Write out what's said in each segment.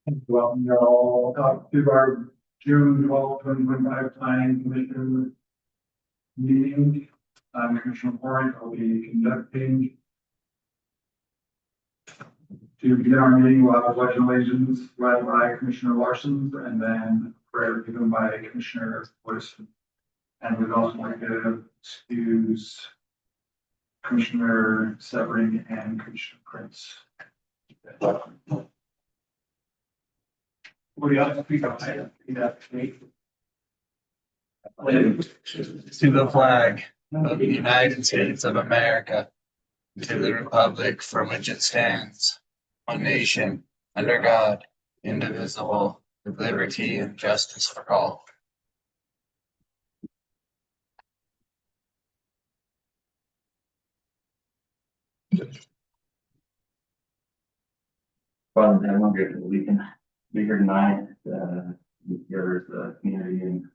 Welcome you all up to our June 12th, 2025 Planning Commission meeting. I'm Commissioner Warren. I'll be conducting. To begin our meeting, we'll have a pledge of allegiance led by Commissioner Larson and then prayer given by Commissioner Woodson. And we'd also like to excuse Commissioner Severing and Commissioner Prince. What do you have to speak up? To the flag of the United States of America, to the republic for which it stands, one nation, under God, indivisible, with liberty and justice for all. Father, I'm grateful that we can be here tonight, here at the community and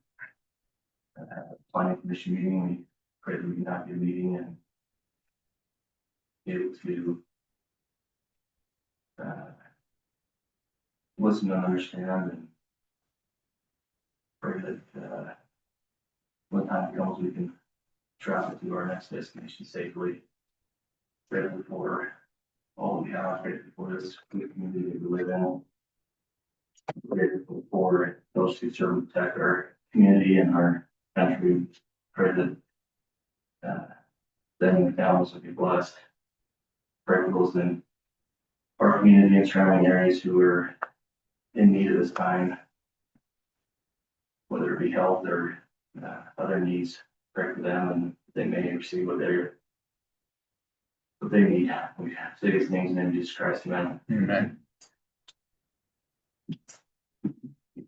planning commission meeting. We pray that we can have your meeting and be able to listen and understand, and pray that when time comes, we can travel to our next destination safely. Grateful for all we have, grateful for this community that we live in. Grateful for those who serve and protect our community and our country. Pray that them and families will be blessed. Pray for those in our community and surrounding areas who are in need of this time, whether it be health or other needs. Pray for them and they may receive what they need. We say these things in the name of Jesus Christ. Amen. Amen.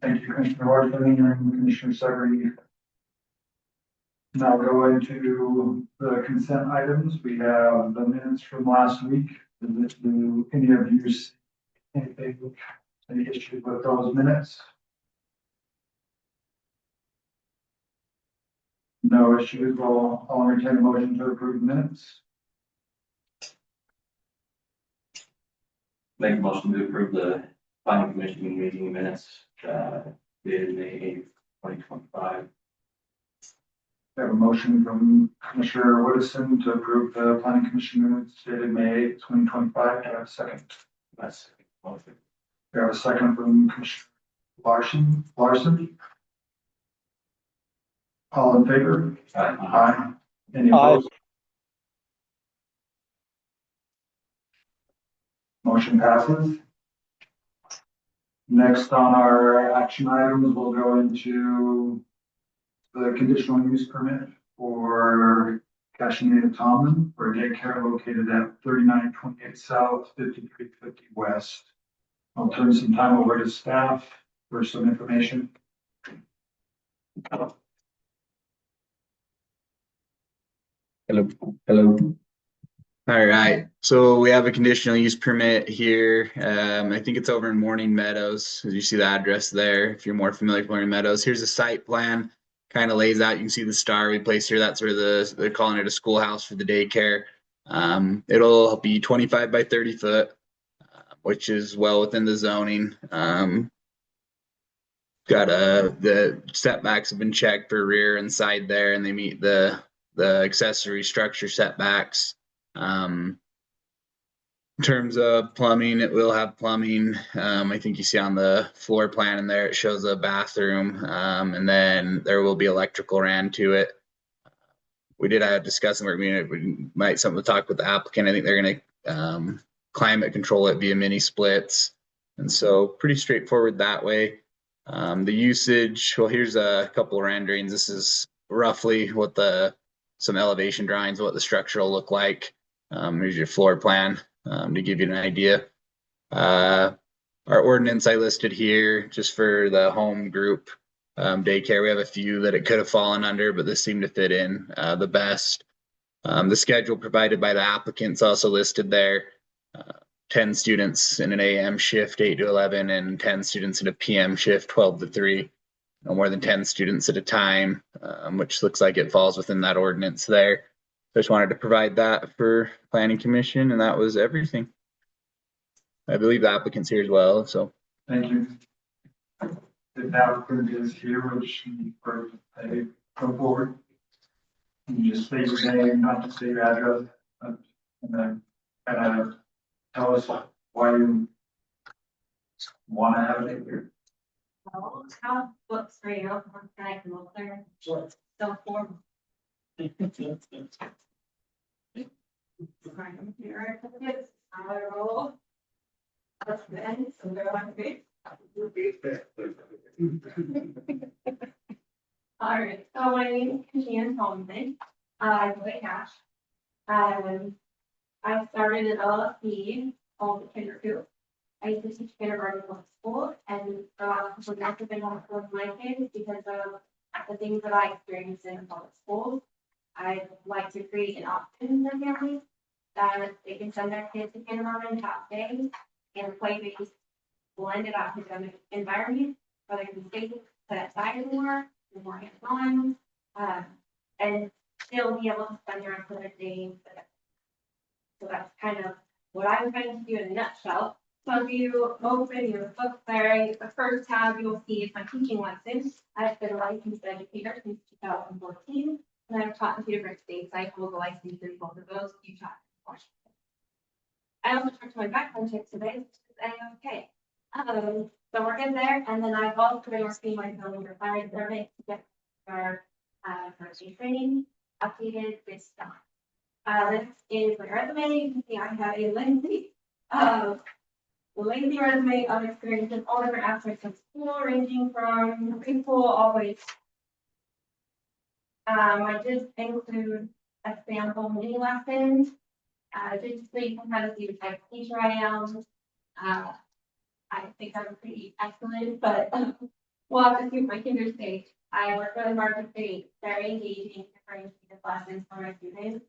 Thank you, Commissioner Larson and Commissioner Severing. Now go into the consent items. We have the minutes from last week. Do any of you see anything, any issues with those minutes? No issues. Well, I'll entertain a motion to approve minutes. Make a motion to approve the planning commission meeting minutes dated May 8th, 2025. We have a motion from Commissioner Woodison to approve the planning commission minutes dated May 8th, 2025. Do I have a second? That's motion. We have a second from Commissioner Larson. All in favor? Aye. Any opposed? Motion passes. Next on our action items, we'll go into the conditional use permit for Cashinita Tomlin for a daycare located at 3928 South, 5350 West. I'll turn some time over to staff for some information. Hello. All right, so we have a conditional use permit here. I think it's over in Morning Meadows. As you see the address there, if you're more familiar with Morning Meadows, here's a site plan. Kind of lays out. You can see the star we placed here. That's where they're calling it a schoolhouse for the daycare. It'll be 25 by 30 foot, which is well within the zoning. The setbacks have been checked for rear and side there, and they meet the accessory structure setbacks. In terms of plumbing, it will have plumbing. I think you see on the floor plan in there, it shows a bathroom, and then there will be electrical ran to it. We did discuss, and we might something to talk with the applicant. I think they're going to climate control it via mini splits, and so pretty straightforward that way. The usage, well, here's a couple of renderings. This is roughly what some elevation drawings, what the structure will look like. Here's your floor plan to give you an idea. Our ordinance I listed here just for the home group daycare. We have a few that it could have fallen under, but this seemed to fit in the best. The schedule provided by the applicants also listed there. 10 students in an AM shift, 8 to 11, and 10 students in a PM shift, 12 to 3. No more than 10 students at a time, which looks like it falls within that ordinance there. So I just wanted to provide that for planning commission, and that was everything. I believe the applicant's here as well, so Thank you. If the applicant is here, which for they come forward. You just state your name, not just state your address, and then kind of tell us why you want to have it here. Well, how books for you, can I come over there? So formal. Sorry, I'm here, it's how I roll. That's then, so go on me. All right, so my name is Jan Holman, I play cash. I started an LLC called the Kindergarten. I used to teach kindergarten in school, and would not have been on with my kids because of the things that I experienced in public schools. I like to create an option for families that they can send their kids to kindergarten half day in a play-based blended academic environment, where they can stay set aside more hands-on, and still be able to spend the rest of their day. So that's kind of what I'm trying to do in a nutshell. So if you open your book there, the first tab you'll see is my teaching lessons. I've been a licensed educator since 2014, and I've taught in 2 different states. I hold a license in both of those, Utah and Washington. I also talked to my background check today, which is A-OK. So we're good there, and then I've also been working my building required survey to get our first aid training updated this summer. This is my resume. You can see I have a lengthy resume of experience in all different aspects of school, ranging from preschool all the way. I did include a sample mini lessons, just so you can kind of see what type of teacher I am. I think I'm pretty excellent, but we'll have to see my kinder stage. I work with a market state, very engaging, differentiated lessons for my students.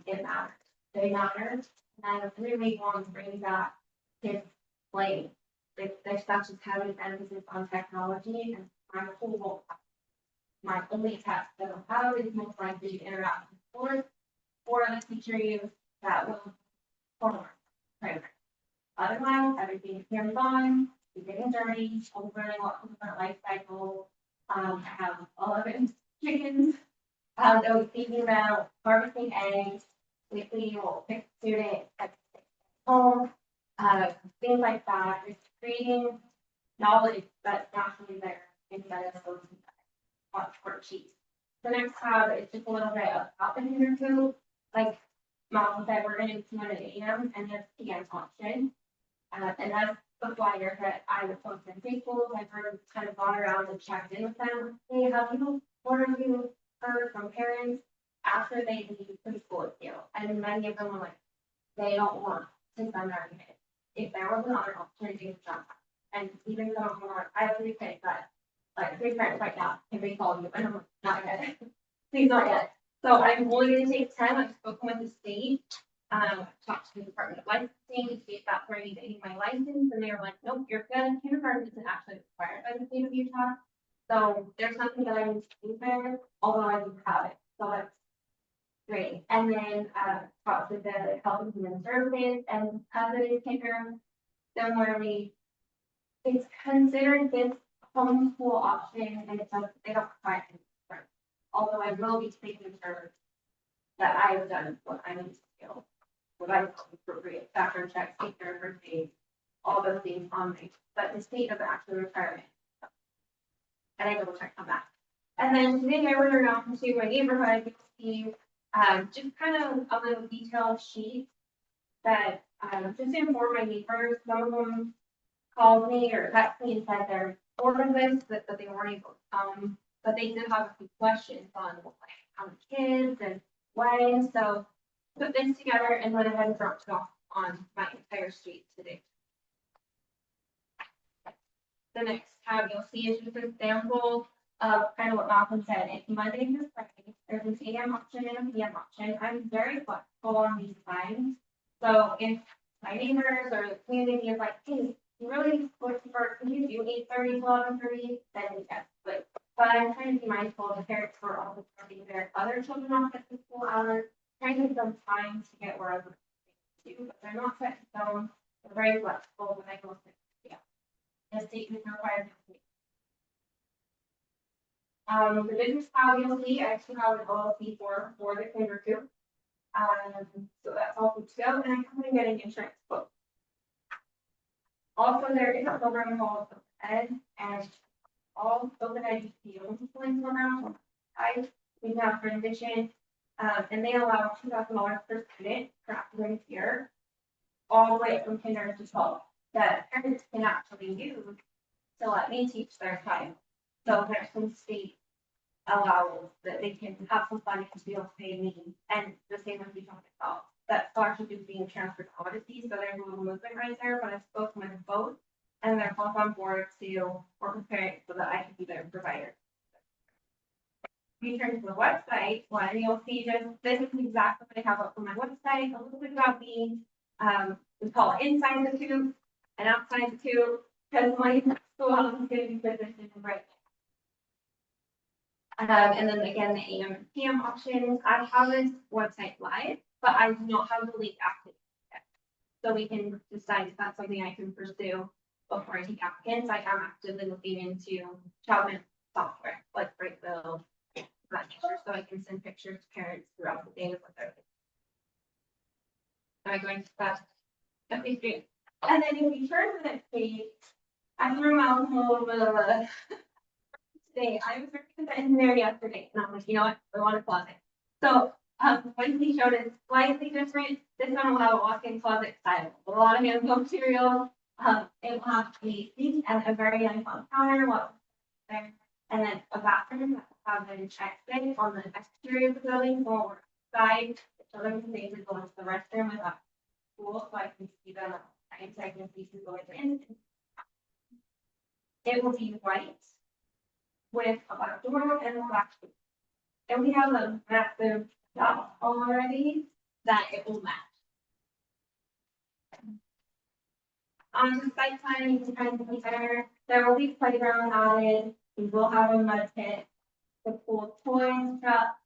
It matters. They matter. And I really want to bring back kids playing. Their stuff is having an emphasis on technology, and my only test that how is most likely to interact with sports or the teacher use that will form program. Otherwise, everything is hands-on, you're getting dirty, learning lots of different life cycles. I have 11 chickens. They'll be thinking about harvesting eggs. Weekly, we'll pick student at home, things like that. It's creating knowledge that's naturally there inside of those worksheets. The next tab is just a little bit about the Kindergarten. Like Mom said, we're going to do 2 at AM and there's PM option. And that's the flyer that I would post in Facebook. I've kind of gone around and checked in with them. Hey, what have you heard from parents after they leave preschool with you? And many of them are like, they don't want to send their kids. If there was another opportunity to jump, and even some of them are like, I have 3 kids, but like 3 parents right now, can they call you? And I'm like, not yet. Please not yet. So I'm only going to take 10. I've spoken with the state. Talked to the Department of Licensing to see if that's where I need to get my license, and they were like, nope, you're good. Kindergarten isn't actually required by the state of Utah. So there's something that I need to do there, although I do have it. So that's great. And then talked with the Health and Human Services, and as it is kindergarten, similarly, it's considered this homeschool option, and they don't require it. Although I will be taking sure that I've done what I need to do. What I call appropriate background checks, teacher, first aid, all those things on me, but the state doesn't actually require it. And I double check on that. And then today I went around to my neighborhood to see just kind of a little detailed sheet that just inform my neighbors. Some of them called me or texted me and said they're bored of this, but they weren't able to come. But they did have a few questions on like how many kids and when. So put this together and went ahead and dropped it off on my entire street today. The next tab you'll see is just an example of kind of what Malcolm said. It's Monday through Friday. There's an AM option and a PM option. I'm very flexible on these times. So if my neighbors or the community is like, hey, you really looking for, can you do 8:30 to 11:30? Then yes, but I'm trying to be mindful of the parents who are also dropping their other children off at the school hours, trying to give them time to get where I'm going to, but they're not set in stone. They're very flexible when I go to, yeah. the state is required to. The business obviously, I actually have an LLC for the Cleaver too. So that's all good to go, and I'm currently getting insurance quote. Also, there is a program called Ed, and all open education programs. We have transition, and they allow $2,000 per student for academic year, all the way from kindergarten to 12, that parents can actually use to let me teach their child. So there's some state allows that they can have some funding to be able to pay me, and the same with you talking about. That scholarship is being transferred to Odyssey, so there's a little movement right there, but I've spoken with both, and they're both on board to work with parents so that I can be their provider. If you turn to the website, one, you'll see this is exactly what I have up on my website, a little bit about me. We call it inside the tube and outside the tube, because my school is going to be positioned right. And then again, the AM and PM options. I have this website live, but I do not have the link active yet. So we can decide if that's something I can pursue before I take applicants. I am actively looking into child mental software, like Brightbill, so I can send pictures to parents throughout the day of what they're doing. Am I going to that? Okay, great. And then if you turn to the next page, I threw out a little bit of a today. I was working with the engineer yesterday, and I'm like, you know what, I want a closet. So what he showed is slightly different. This one will have a walk-in closet style, a lot of hand material. It will have a seat and a very nice counter, there, and then a bathroom that will have an exit on the exterior of the building or side. So there can basically go into the restroom with a pool, so I can see the second pieces going in. It will be white with a black door and a black door. And we have a massive top already that it will match. On the site plan, you can kind of consider there will be playground added. We will have a mud pit, the pool toys truck,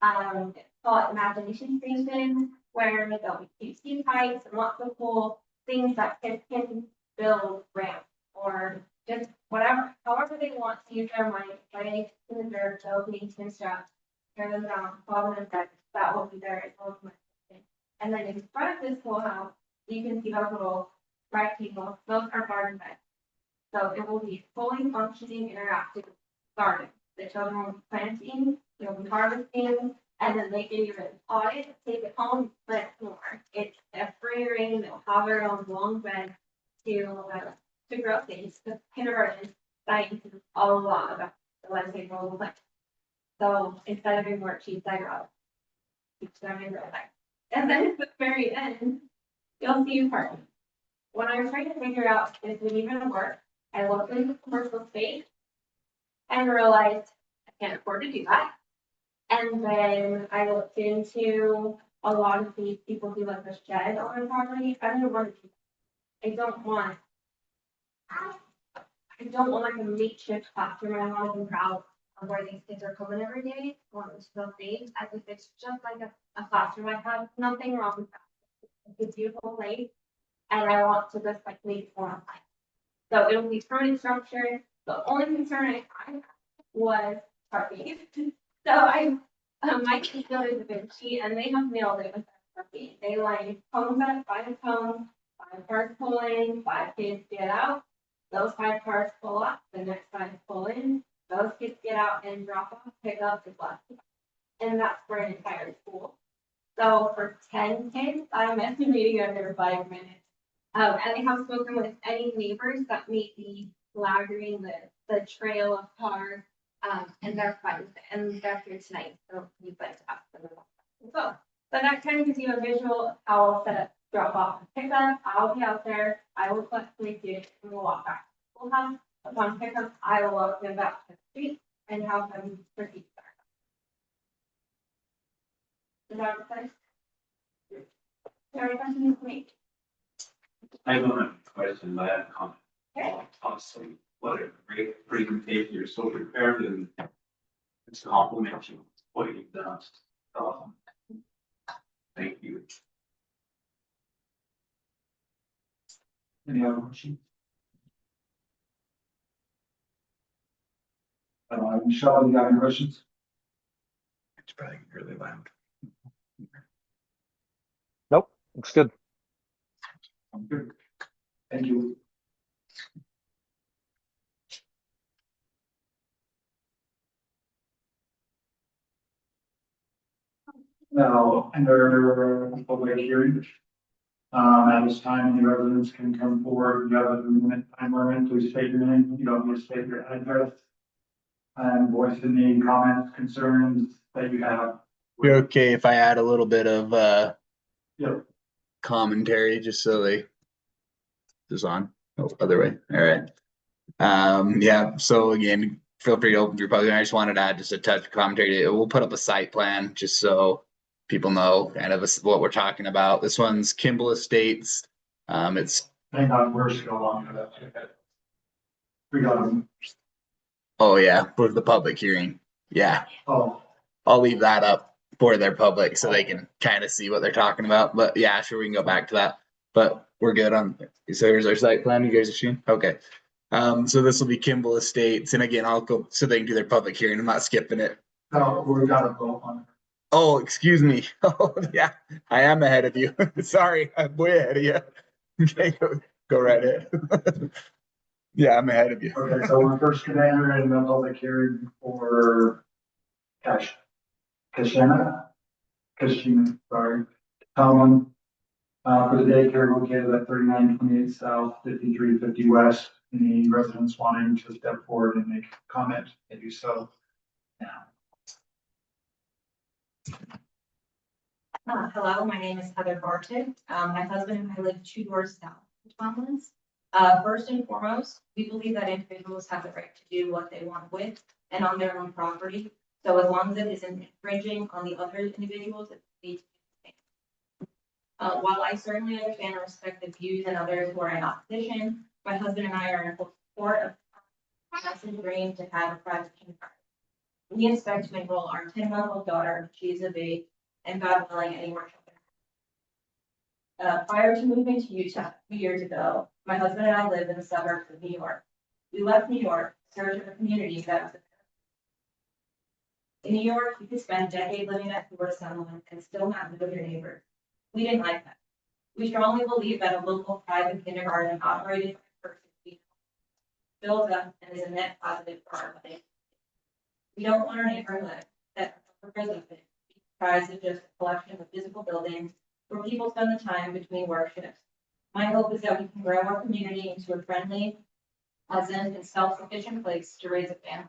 call it imagination station, where there'll be cute ski pipes and lots of cool things that kids can build ramps or just whatever, however they want to use their mind, play in the dirt, build things and stuff, tear them down, follow them back, that will be there as well as my. And then in front of this whole house, you can see those little rectangles, those are garden beds. So it will be fully functioning interactive garden. The children will be planting, they'll be harvesting, and then they can even audit, take it home, plant more. It's a free reign, they'll have their own long bed to grow things. The kindergarten science is a lot about the landscape role. So instead of doing worksheets, I wrote teach them in real life. And then at the very end, you'll see part. When I was trying to figure out if it even work, I looked into the commercial space and realized I can't afford to do that. And then I looked into a lot of these people who like the shed on their property. I don't want to. I don't want like a makeshift classroom. I want to be proud of where these kids are coming every day. I want them to feel safe. As if it's just like a classroom. I have nothing wrong with that. It's a beautiful place. And I want to just like make it more fun. So it'll be permanent structure. The only concern I had was parking. So my kids go to Da Vinci and they have nailed it with parking. They line cones up, 5 cones, 5 cars pull in, 5 kids get out. Those 5 cars pull up, the next 5 pull in. Those kids get out and drop off, pick up the bus. And that's for an entire school. So for 10 kids, I'm estimating under 5 minutes. And I have spoken with any neighbors that may be lagging the trail of cars, and they're fine with it, and they're here tonight, so we'd like to ask them about that as well. So that kind of gives you a visual of how I'll set up, drop off and pick up. I'll be out there, I will collect 3 kids, and we'll walk back to the schoolhouse. Upon pickup, I will walk them back to the street and have them proceed back. Is that okay? Is there any questions for me? I don't have a question, but I have a comment. Okay. Awesome. What a great presentation. You're so prepared and it's complimentary what you've done. Awesome. Thank you. Any other questions? Michelle, you got any questions? It's probably really loud. Nope, looks good. I'm good. Thank you. Now, under public hearing. At this time, any residents can come forward. You have a minute time limit. Please state your name. You don't need to state your address. And voice any comments, concerns that you have. You're okay if I add a little bit of Yep. commentary just so they is on. Oh, other way. All right. Yeah, so again, feel free to open your public. I just wanted to add just a touch of commentary. We'll put up a site plan just so people know kind of what we're talking about. This one's Kimball Estates. It's Hang on, we're still on for that. We got them. oh yeah, for the public hearing. Yeah, Oh, I'll leave that up for their public so they can kind of see what they're talking about. But yeah, sure, we can go back to that. But we're good on. So here's our site plan. You guys are seeing? Okay. So this will be Kimball Estates, and again, I'll go so they can do their public hearing. I'm not skipping it. no, we got a vote on it. Oh, excuse me. Oh, yeah, I am ahead of you. Sorry, I'm way ahead of you. Okay, go right ahead. Yeah, I'm ahead of you. Okay, so we're first gonna enter in the public hearing for Kashina, sorry, Tomlin. For the daycare located at 3928 South, 5350 West. Any residents wanting to step forward and make a comment, they do so now. Hello, my name is Heather Barton. My husband and I live 2 doors south of Tomlin's. First and foremost, we believe that individuals have the right to do what they want with and on their own property. So as long as it isn't infringing on the other individuals, it needs to be the same. While I certainly understand and respect the views and others who are in opposition, my husband and I are in full support of Madison's dream to have a private kindergarten. We expect to enroll our 10-month-old daughter, she is of age, and God willing, any more children. Prior to moving to Utah 2 years ago, my husband and I lived in the suburbs of New York. We left New York in search of a community that was. In New York, you could spend decades living next door to someone and still not know your neighbors. We didn't like that. We strongly believe that a local private kindergarten operated by a person builds up and is a net positive for our life. We don't want our neighborhood that represents it comprised of just a collection of physical buildings where people spend the time between work shifts. My hope is that we can grow our community into a friendly, pleasant, and self-sufficient place to raise a family.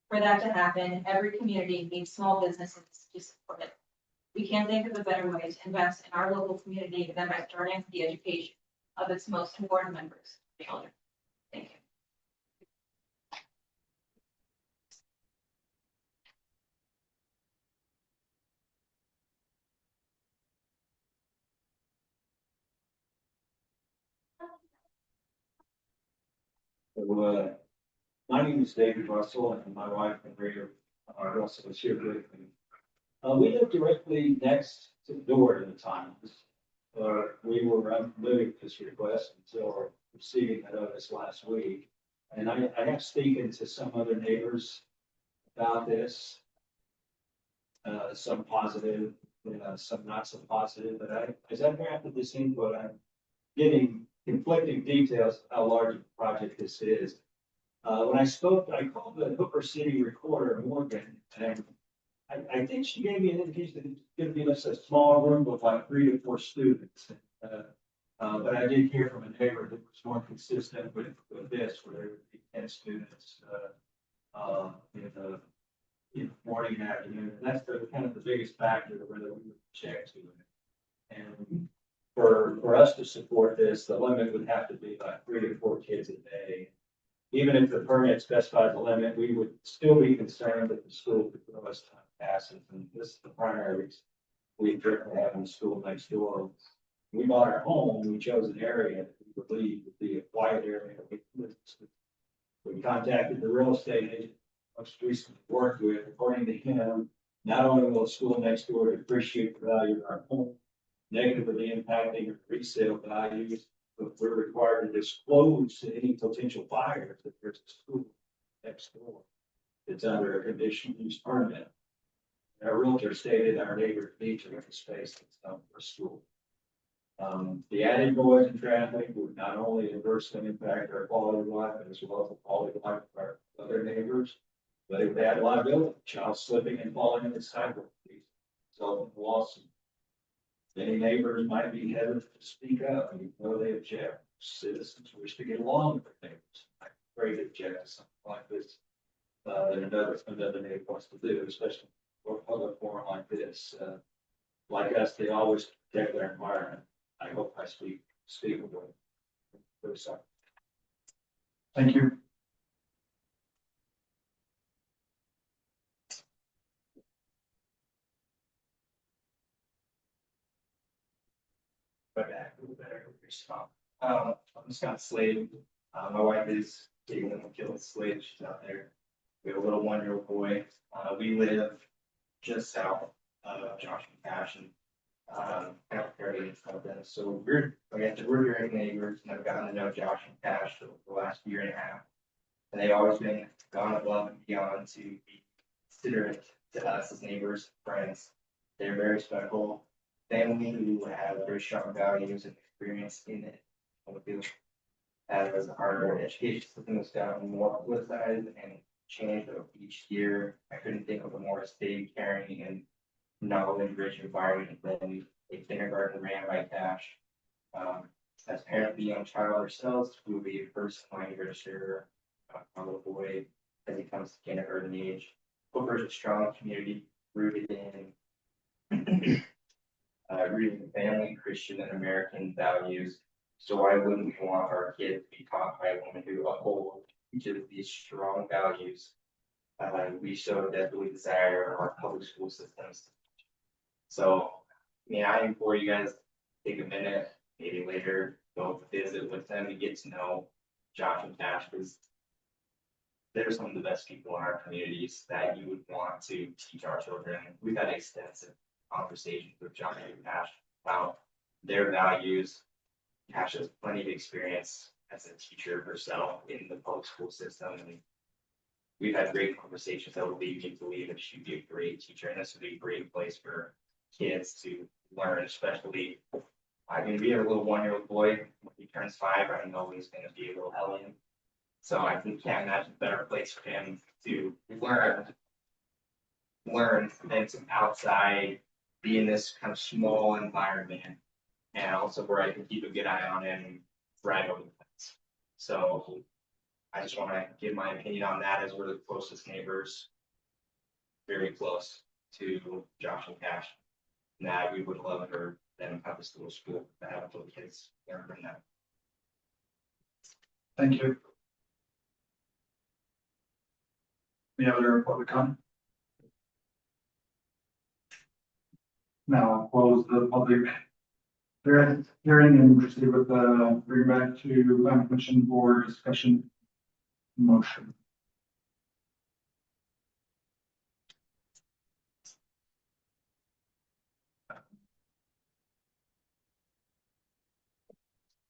For that to happen, every community needs small businesses to support it. We can't think of a better way to invest in our local community than by starting the education of its most important members, children. Thank you. So, my name is David Russell and my wife Maria Russell is here with me. We live directly next to the door to the Tomlins. We were unfamiliar with this request until receiving the notice last week. And I have spoken to some other neighbors about this. Some positive, some not so positive, but as I drafted this input, I'm getting conflicting details of how large a project this is. When I spoke, I called the Hooper City Recorder, Morgan, and I think she gave me an indication that it's going to be just a small room with like 3 to 4 students. But I did hear from a neighbor that was more consistent with this, where there would be 10 students in the morning and afternoon. And that's kind of the biggest factor of whether we would check to it. And for us to support this, the limit would have to be like 3 to 4 kids a day. Even if the permit specifies a limit, we would still be concerned that the school could throw us time passes. And this is the primary reason we currently have a school next door. We bought our home, we chose an area that we believe would be a quiet area. We contacted the real estate agent most recently worked with. According to him, not only will the school next door appreciate the value of our home, negatively impacting our resale values, but we're required to disclose to any potential buyers that there's a school next door. it's under a conditional use permit. Our realtor stated our neighbor needs to rent a space that's done for school. The added noise and traffic would not only adversely impact our quality of life, but as well as the quality of life of our other neighbors. But it would add liability, child slipping and falling in the sidewalk, resulting in lawsuit. Many neighbors might be hesitant to speak up, even though they object. Citizens wish to get along with their neighbors. I'm afraid to object to something like this. That another neighbor wants to do, especially for a public forum like this. Like us, they always protect their environment. I hope I speak with them. Sorry. Thank you. Back a little better. I'm Scott Slade. My wife is getting them killed Slade. She's out there. We have a little 1-year-old boy. We live just south of Josh and Cash and California and stuff. So we're direct neighbors and I've gotten to know Josh and Cash for the last year and a half. And they've always been gone above and beyond to be considerate to us as neighbors, friends. They're very special family who have very strong values and experience in it. As our education system has gotten more politicized and changed each year, I couldn't think of a more safe, caring, and knowledge-rich environment than a kindergarten ran by Cash. As parents of a young child ourselves, we will be first in line to register our little boy as he comes to kindergarten age. Hooper is a strong community rooted in family, Christian, and American values. So why wouldn't we want our kids to be taught by a woman who upholds each of these strong values? We so desperately desire our public school systems. So, I implore you guys to take a minute, maybe later, go visit with them and get to know Josh and Cash, because they're some of the best people in our communities that you would want to teach our children. We've had extensive conversations with Josh and Cash about their values. Cash has plenty of experience as a teacher herself in the public school system. And we've had great conversations that would lead me to believe that she'd be a great teacher. And this would be a great place for kids to learn, especially. We have a little 1-year-old boy. When he turns 5, I know he's going to be a little hellion. So I can't imagine a better place for him to learn than some outside, be in this kind of small environment, and also where I can keep a good eye on him right over the fence. So I just want to give my opinion on that, as we're the closest neighbors, very close to Josh and Cash. And that we would love for them to have this little school to have little kids learn from them. Thank you. Any other public comment? Now I'll close the public hearing and proceed with the bring back to planning commission for discussion motion.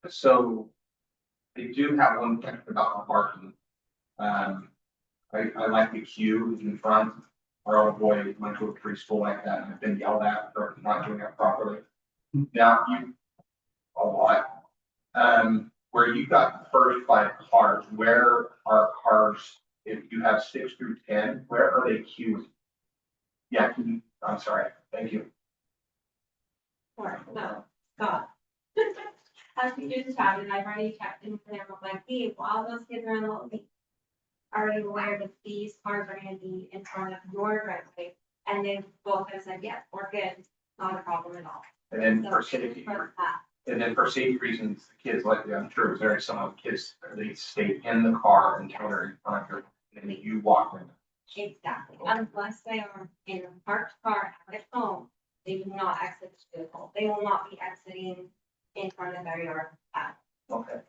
So I do have one question about the parking. I like the queue in front. Our old boy went to a preschool like that and have been yelled at for not doing it properly. Now a lot. Where you got the first 5 cars, where are cars, if you have 6 through 10, where are they queued? Yeah, I'm sorry, thank you. Or, no, Scott. As we just chatted, I've already checked in for them, I'm like, hey, while those kids are in the lobby, are you aware that these cars are gonna be in front of your driveway? And they both have said, yes, we're good, not a problem at all. And then So, for safety, for that. and then for safety reasons, the kids, like, I'm sure it's very some of the kids, they stay in the car until they're in front of her, and then you walk in. Exactly, unless they are in a parked car at home, they do not exit the vehicle, they will not be exiting in front of their yard. Okay,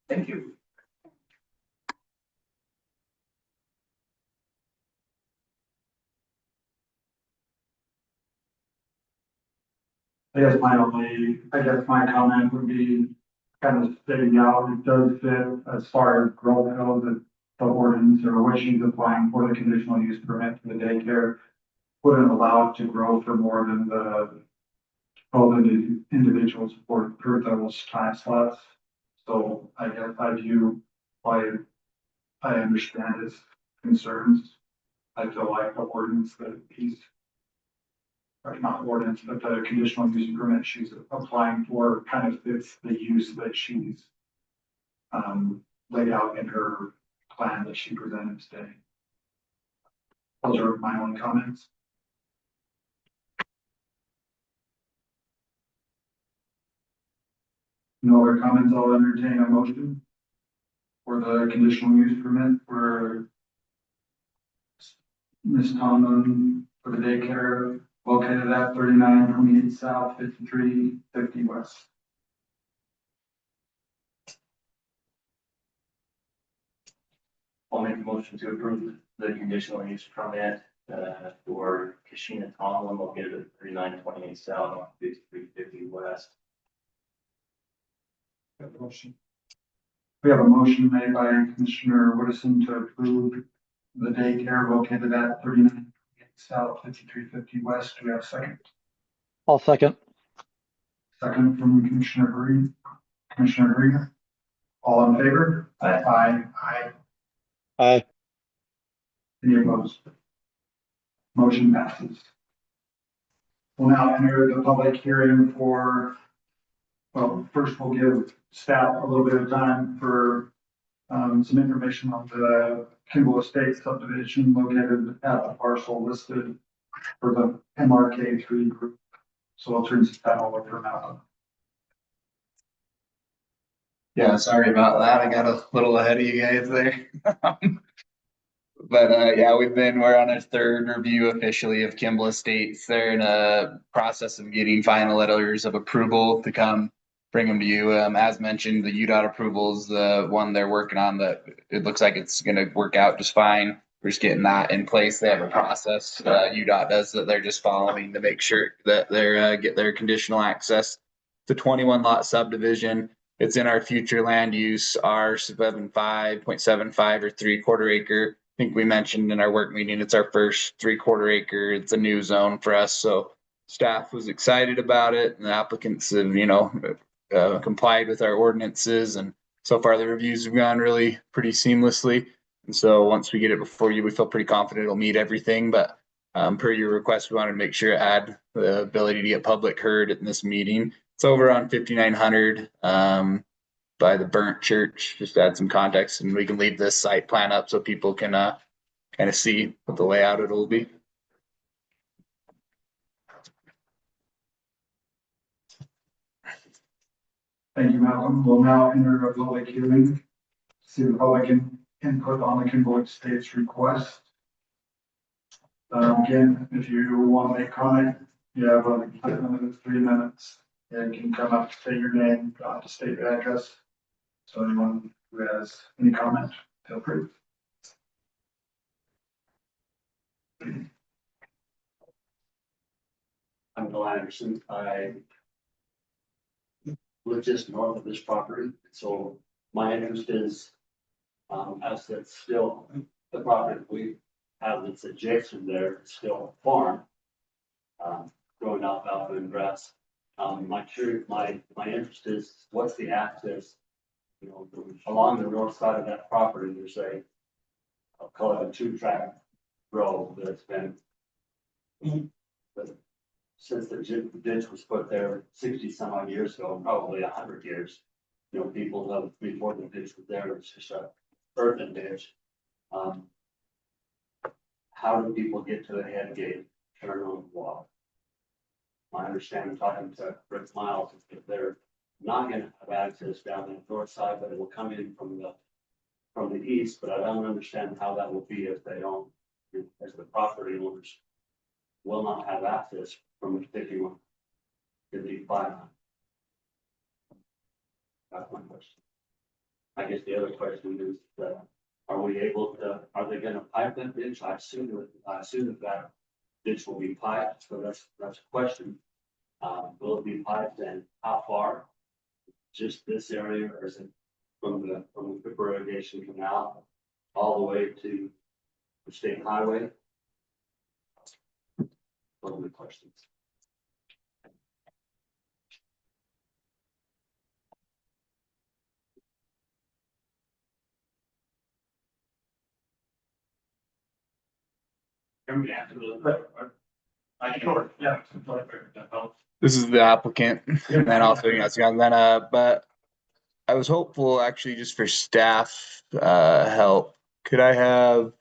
thank you. I guess my comment would be kind of stating out, it does fit as far as growth goes, that the ordinance ordinance or what she's applying for the conditional use permit for the daycare wouldn't allow it to grow for more than the 12 individuals per those time slots. So I guess I view why I understand his concerns. I feel like the ordinance that he's, or not ordinance, but the conditional use permit she's applying for kind of fits the use that she's laid out in her plan that she presented today. Those are my only comments. No other comments, I'll entertain a motion for the conditional use permit for Ms. Tomlin for the daycare located at 3928 South, 5350 West. I'll make a motion to approve the conditional use permit, for Kashina Tomlin located at 3928 South, 5350 West. We have a motion made by Commissioner Woodison to approve the daycare located at 3928 South, 5350 West. Do we have a second? I'll second. Second from Commissioner Green. Commissioner Green. All in favor? Aye. Aye. Aye. Aye. Any opposed? Motion passes. We'll now enter the public hearing for, well, first we'll give staff a little bit of time for some information on the Kimball Estates subdivision located at the parcel listed for the MRK3 group. So I'll turn this time over for Malcolm. Yeah, sorry about that. I got a little ahead of you guys there. Yeah, we're on our third review officially of Kimball Estates. They're in a process of getting final letters of approval to come bring them to you. As mentioned, the UDOT approval is the one they're working on that it looks like it's gonna work out just fine. We're just getting that in place. They have a process, UDOT does that they're just following to make sure that they're, get their conditional access. The 21 lot subdivision. It's in our future land use, R75.75 or 3/4 acre. I think we mentioned in our work meeting, it's our first 3/4 acre. It's a new zone for us. So staff was excited about it and the applicants have, complied with our ordinances. And so far the reviews have gone really pretty seamlessly. And so once we get it before you, we feel pretty confident it'll meet everything. But per your request, we wanted to make sure it had the ability to get public heard in this meeting. It's over on 5900 by the Burnt Church. Just to add some context, and we can leave this site plan up so people can kind of see what the layout it'll be. Thank you, Malcolm. We'll now enter a public hearing. See the public input on the Kimball Estates request. Again, if you want to make comment, you have 3 minutes. And you can come up, say your name, to state your address. So anyone who has any comment, feel free. I'm Bill Anderson. I live just north of this property, so my interest is, as it's still the property we have that's adjacent there, it's still a farm, growing alfalfa and grass. My interest is, what's the access, along the north side of that property, there's I'll call it a 2-track road that's been, since the ditch was put there 60 some odd years ago, probably 100 years, people have, before the ditch was there, it was just a earthen ditch. How do people get to the head gate, turn on the walk? My understanding, talking to Rick Miles, is that they're not going to have access down the north side, but it will come in from the east. But I don't understand how that will be if they don't, as the property owners will not have access from the 51 to the 5. That's my question. I guess the other question is, are they going to pipe that ditch? I assume that ditch will be piped, so that's a question. Will it be piped, and how far? Just this area, or is it from the Cooper Irrigation Canal all the way to the state highway. What are the questions? This is the applicant, and then also, and then, but I was hopeful actually just for staff, help. Could I have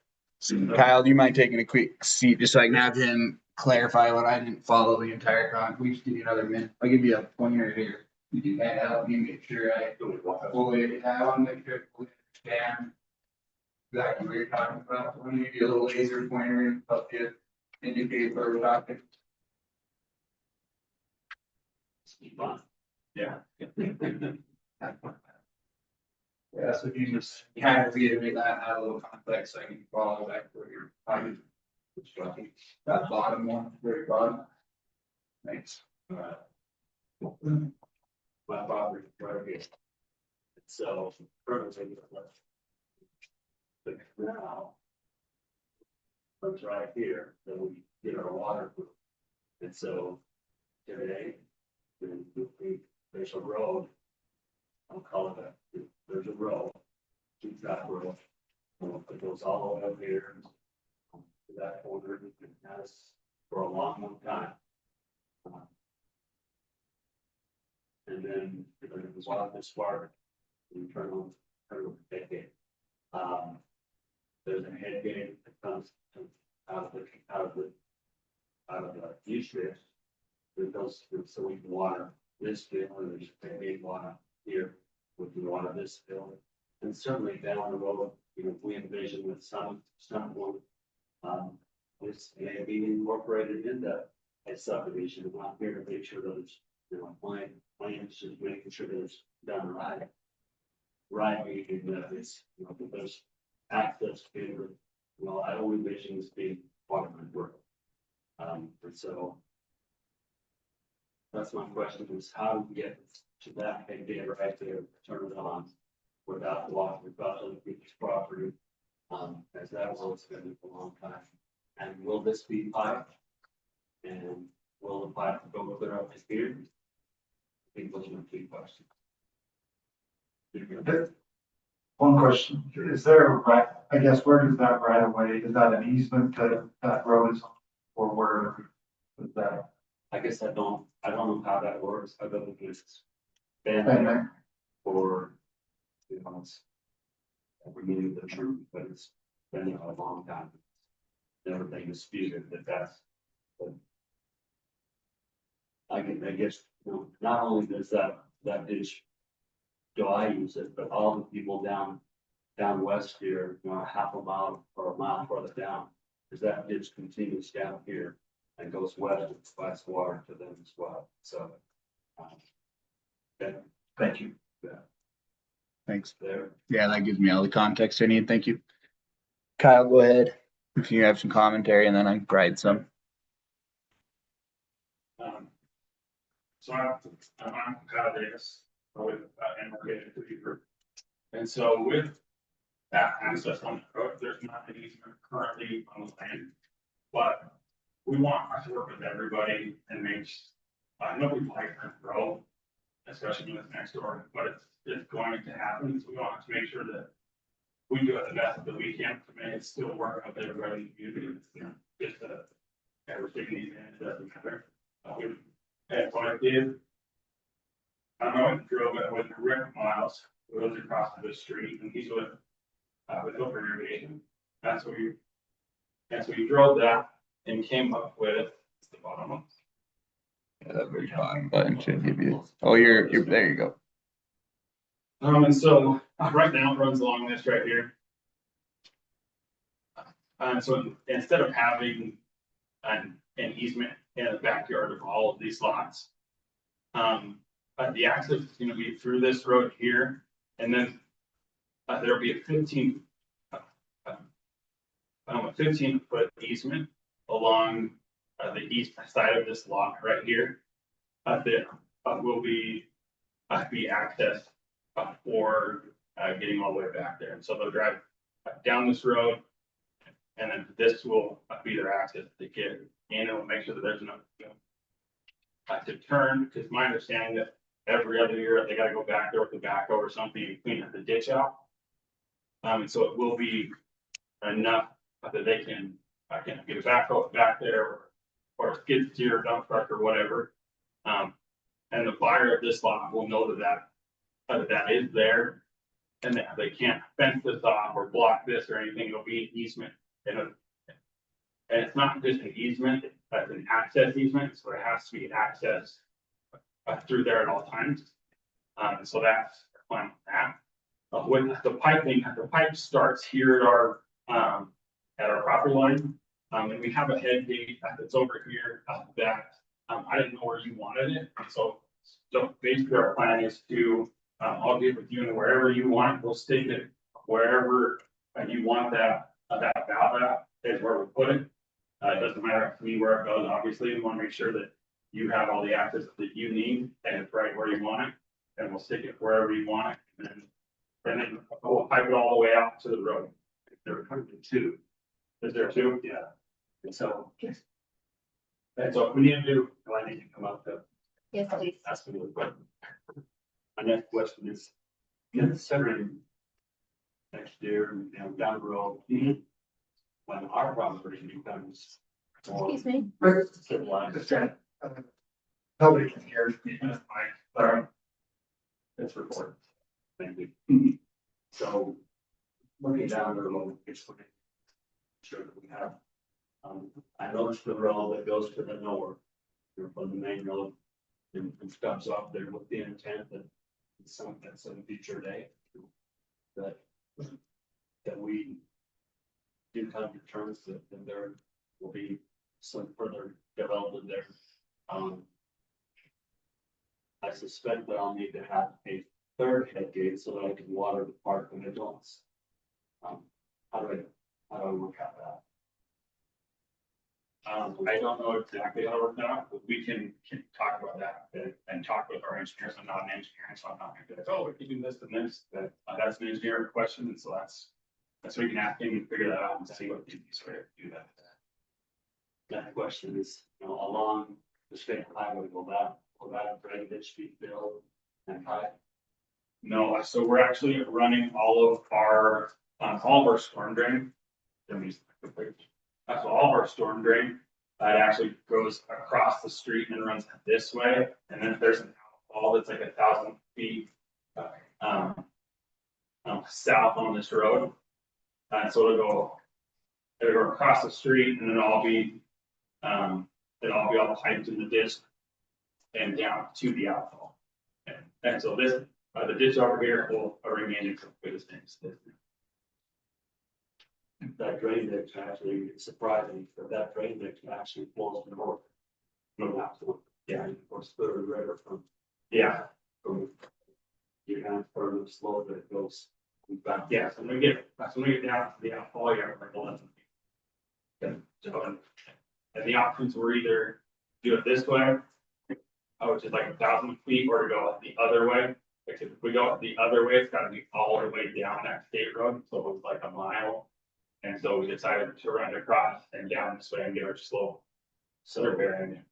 Kyle, do you mind taking a quick seat just so I can have him clarify what I didn't follow the entire con? We just give you another minute. I'll give you a pointer here. You can kind of help me make sure I fully, I want to make sure I fully understand exactly what you're talking about. I'm gonna give you a little laser pointer and help you indicate where we're talking. Yeah. Yeah, so if you just kind of reiterate that, add a little context, so I can follow back where you're talking. That bottom one, very bottom. Thanks. My property right here. So currently. But now. It's right here, that we get our water. From. And so today, there's a road. I'll call it that. There's a road, two-track road. It goes all the way up here. To that corner, it has for a long, long time. And then it was on this far. You turn on the decade. There's a head gate that comes out of the U-shapes. It goes through so we can water this field, and there's a big water here. We can water this field. And certainly down the road, we envision with some one, this may be incorporated into a subdivision. I'm not here to make sure that it's, my is just making sure that it's done right. Right, meaning that it's, that there's access to, I don't envision this being part of my work. And so that's my question is how do we get to that idea right there, turn it on without walking across other people's property? As that road's been for a long time. And will this be piped? And will the pipe go clear up his beard? I think those are the two questions. One question, is there a right, I guess, where does that right of way, is that an easement that that road is on, or where is that? I guess I don't know how that works. I don't think it's been Been there there? for, it's every meeting the truth, but it's been there a long time. Never been disputed that that's. But I guess, not only does that ditch. Do I use it, but all the people down west here, half a mile or a mile further down, because that ditch continues down here and goes west and provides water to them as well. So. Okay, Thank you. Thanks. there. Yeah, that gives me all the context I need. Thank you. Kyle, go ahead. If you have some commentary and then I can provide some. So I'm Kyle Davis with Embarkation City Group. And so with that access on the road, there's not an easement currently on the land. But we want to work with everybody and make, nobody likes to grow, especially when it's next door, but it's going to happen. So we want to make sure that we do it the best that we can to make it still work out there, everybody in the community. Just everything needs to doesn't matter. And so I did. I know I drove it with Rick Miles, who lives across the street, and he's with Hooper Irrigation. That's what we drove that and came up with the bottom one. Yeah, that very bottom button should give you, oh, you're, there you go. And so right now it runs along this right here. So instead of having an easement in the backyard of all of these lots, the access is going to be through this road here, and then there'll be a 15-foot easement along the east side of this lot right here. That will be accessed for getting all the way back there. And so they'll drive down this road. And then this will be their access to get in, and will make sure that there's enough, to turn, because my understanding that every other year, they gotta go back there with the backhoe or something and clean the ditch out. And so it will be enough that they can, get a backhoe back there, or a skid steer, or dump truck, or whatever. And the buyer of this lot will know that is there, and that they can't fence this off or block this or anything. It'll be an easement. And it's not just an easement, that's an access easement, so there has to be access through there at all times. So that's the plan with that. With the piping, the pipe starts here at our property line. And we have a head gate that's over here, that, I didn't know where you wanted it. So basically our plan is to, I'll get with you, and wherever you want, we'll stick it wherever you want that valve at, is where we put it. It doesn't matter to me where it goes. Obviously, we want to make sure that you have all the access that you need, and it's right where you want it, and we'll stick it wherever you want it, and then we'll pipe it all the way out to the road. There are currently two. Is there two? Yeah. And so, And so if we need to do, do I need to come up to Yes, please. ask me a question? My next question is, considering next year, down the road, when our property becomes more Excuse me. civilized, Nobody can hear me. it's recorded. Thank you. So, looking down the road, it's looking, sure that we have. I noticed the road that goes to the north, from the main road, and stops off there with the intent that some future day. That we do come to terms that there will be some further development there. I suspect that I'll need to have a third head gate so that I can water the park when it wants. How do I work out that? I don't know exactly how to work that out, but we can talk about that and talk with our engineers. I'm not an engineer, so I'm not gonna be like, oh, we can do this and this. That's an engineering question, and so that's we can ask him and figure that out and see what the easiest way to do that. That question is, along the state highway, will that drainage be filled and pipe? No, so we're actually running all of our storm drain. That's all of our storm drain. It actually goes across the street and runs this way. And then if there's an outfall that's like 1,000 feet south on this road. So it'll go across the street, and then it'll be all piped in the ditch and down to the outfall. And so this, the ditch over here will remain exactly the same. That drain ditch actually, it's surprising, but that drain ditch actually flows north. No, absolutely. Yeah, of course, the river from Yeah, you kind of further slow, but it goes back. yeah, so when we get down to the outfall, you're like 11 feet. So, and the options were either do it this way, which is like 1,000 feet, or to go the other way. Because if we go the other way, it's gotta be all the way down that state road, so it was like a mile. And so we decided to run across and down this way and get our slope. So they're bearing.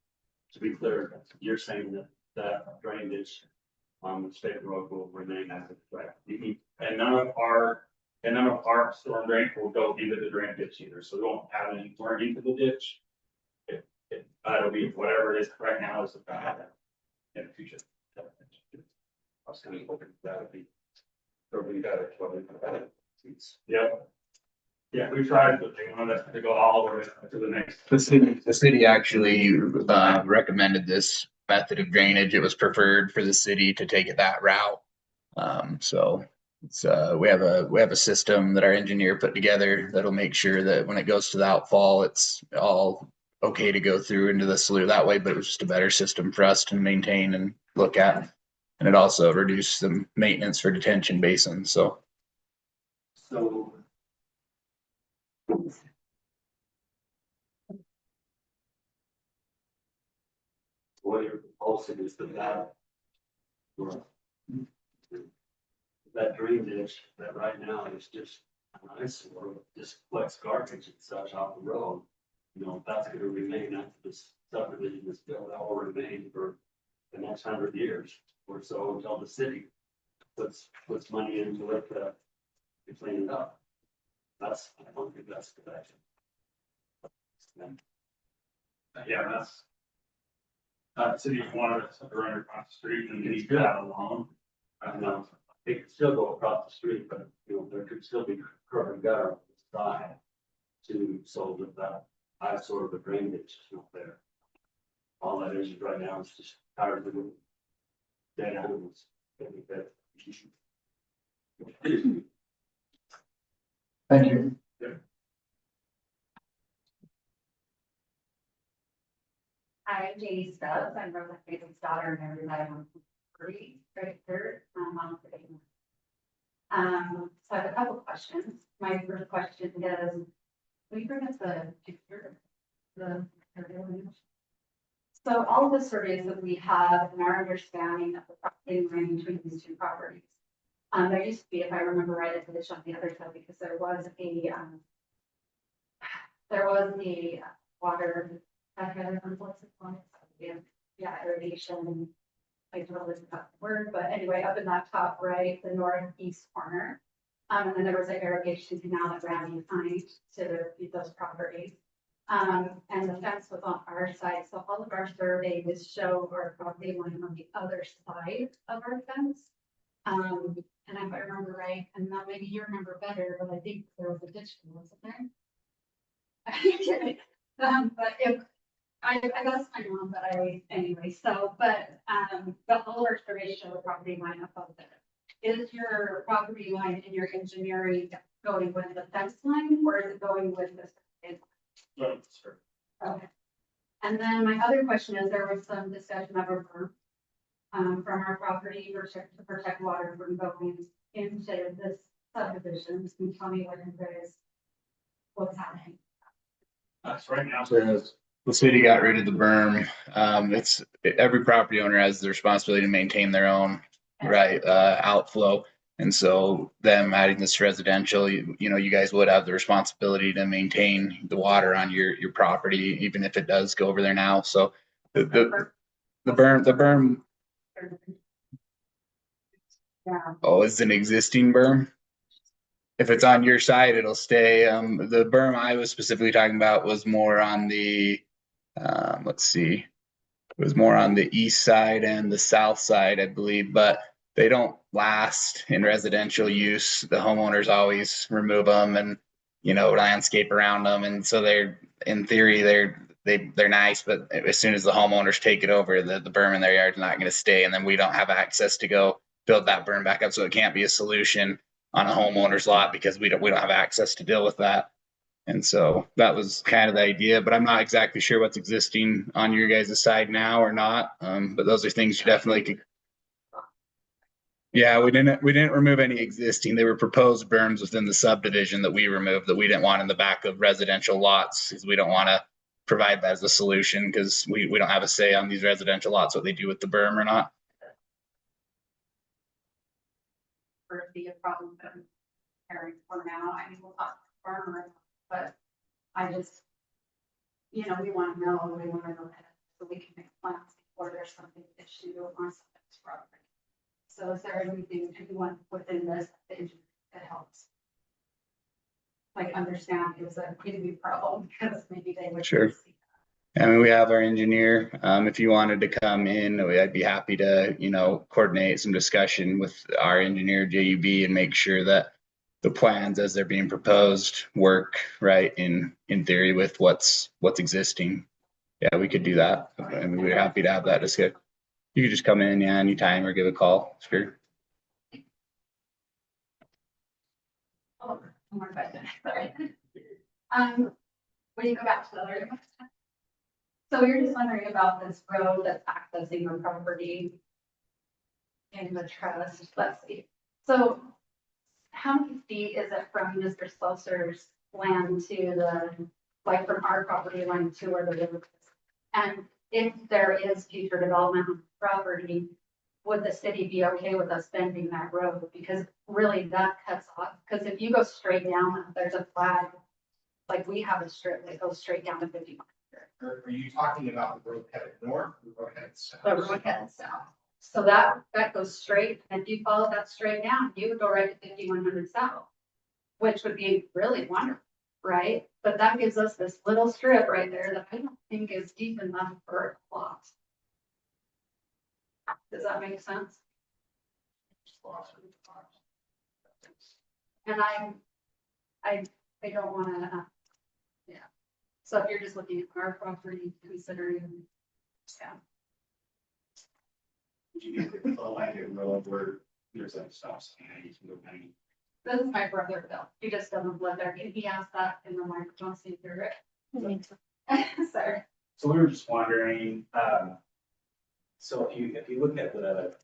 To be clear, you're saying that drainage on the state road will remain as it's right? And none of our storm drain will go into the drain ditch either, so we won't have any more into the ditch. It'll be whatever it is right now is about in the future. I was kind of hoping that would be. Probably better. Yep. Yeah, we tried, but they wanted us to go all the way to the next. The city actually recommended this method of drainage. It was preferred for the city to take it that route. So it's we have a system that our engineer put together that'll make sure that when it goes to the outfall, it's all okay to go through into the slough that way. But it was just a better system for us to maintain and look at, and it also reduced some maintenance for detention basins. So. What you're proposing is that drain ditch that right now is just an eyesore, just collects garbage and such off the road. You know, if that's gonna remain after this subdivision is built, that will remain for the next 100 years or so until the city puts money into it to clean it up. That's, I don't think that's the action. Yeah, city wanted us to run across the street and leave that alone. I don't know. It could still go across the street, but you know, there could still be curb and gutter on the side so that eyesore of the drainage is not there. All that is right now is just tired of the dead animals. Thank you. I'm Janie Stubbs. I'm Rosa Craven's daughter and I reside on 3 right here. So I have a couple questions. My first question is, we bring up the picture, the. So all of the surveys that we have and our understanding of the property line between these two properties. There used to be, if I remember right, a ditch on the other side because there was a water. I had what's it called? Yeah, irrigation. I totally forgot the word, but anyway, up in that top right, the northeast corner. And then there was an irrigation canal that ran behind to feed those properties. And the fence was on our side, so all of our surveys show our property line on the other side of our fence. And if I remember right, and now maybe you remember better, but I think there was a ditch, wasn't there? But if I guess my mom, but anyway, so, but all our surveys show the property line above there. Is your property line in your engineering going with the fence line or is it going with the? Okay. And then my other question is, there was some discussion of a berm from our property to protect water from going into this subdivision. Can you tell me what's happening? That's right now. The city got rid of the berm. Every property owner has the responsibility to maintain their own outflow. And so them adding this residential, you know, you guys would have the responsibility to maintain the water on your property, even if it does go over there now. So the berm. Yeah. Oh, it's an existing berm. If it's on your side, it'll stay. The berm I was specifically talking about was more on the, let's see, it was more on the east side and the south side, I believe, but they don't last in residential use. The homeowners always remove them and, you know, landscape around them. And so in theory, they're nice, but as soon as the homeowners take it over, the berm in their yard is not going to stay. And then we don't have access to go build that berm back up. So it can't be a solution on a homeowner's lot because we don't have access to deal with that. And so that was kind of the idea, but I'm not exactly sure what's existing on your guys' side now or not. But those are things you definitely could. Yeah, we didn't remove any existing. They were proposed berms within the subdivision that we removed that we didn't want in the back of residential lots because we don't want to provide that as a solution because we don't have a say on these residential lots, what they do with the berm or not. Be a problem for now. I mean, we'll talk to the farmer, but I just, you know, we want to know that so we can make plans before there's something issue on somebody's property. So is there anything anyone within this that helps? Like understand is a pretty problem because maybe they would. Sure. I mean, we have our engineer. If you wanted to come in, I'd be happy to, you know, coordinate some discussion with our engineer JUB and make sure that the plans as they're being proposed work right in theory with what's existing. Yeah, we could do that. I mean, we're happy to have that discussion. You could just come in, yeah, anytime or give a call. Sure. Oh, one more question. Sorry. When you go back to the other. So you're just wondering about this road that's accessing your property in the trust. Let's see. So how many feet is it from Mr. Slesser's land to the, like from our property line to where the river is? And if there is future development on the property, would the city be okay with us bending that road? Because really that cuts off, because if you go straight down, there's a flag. Like we have a strip that goes straight down to 51. Are you talking about the road headed north or the road headed south? The road heads south. So that goes straight, and if you follow that straight down, you would go right to 5100 south. Which would be really wonderful, right? But that gives us this little strip right there that I don't think is deep enough for a lot. Does that make sense? And I don't wanna, yeah. So if you're just looking at our property, considering, yeah. You feel like a road where there's a stop sign, you can go 90. This is my brother, Bill. He just doesn't live there. He asked that in the microphone, so you hear it. Sorry. So we were just wondering, so if you look at the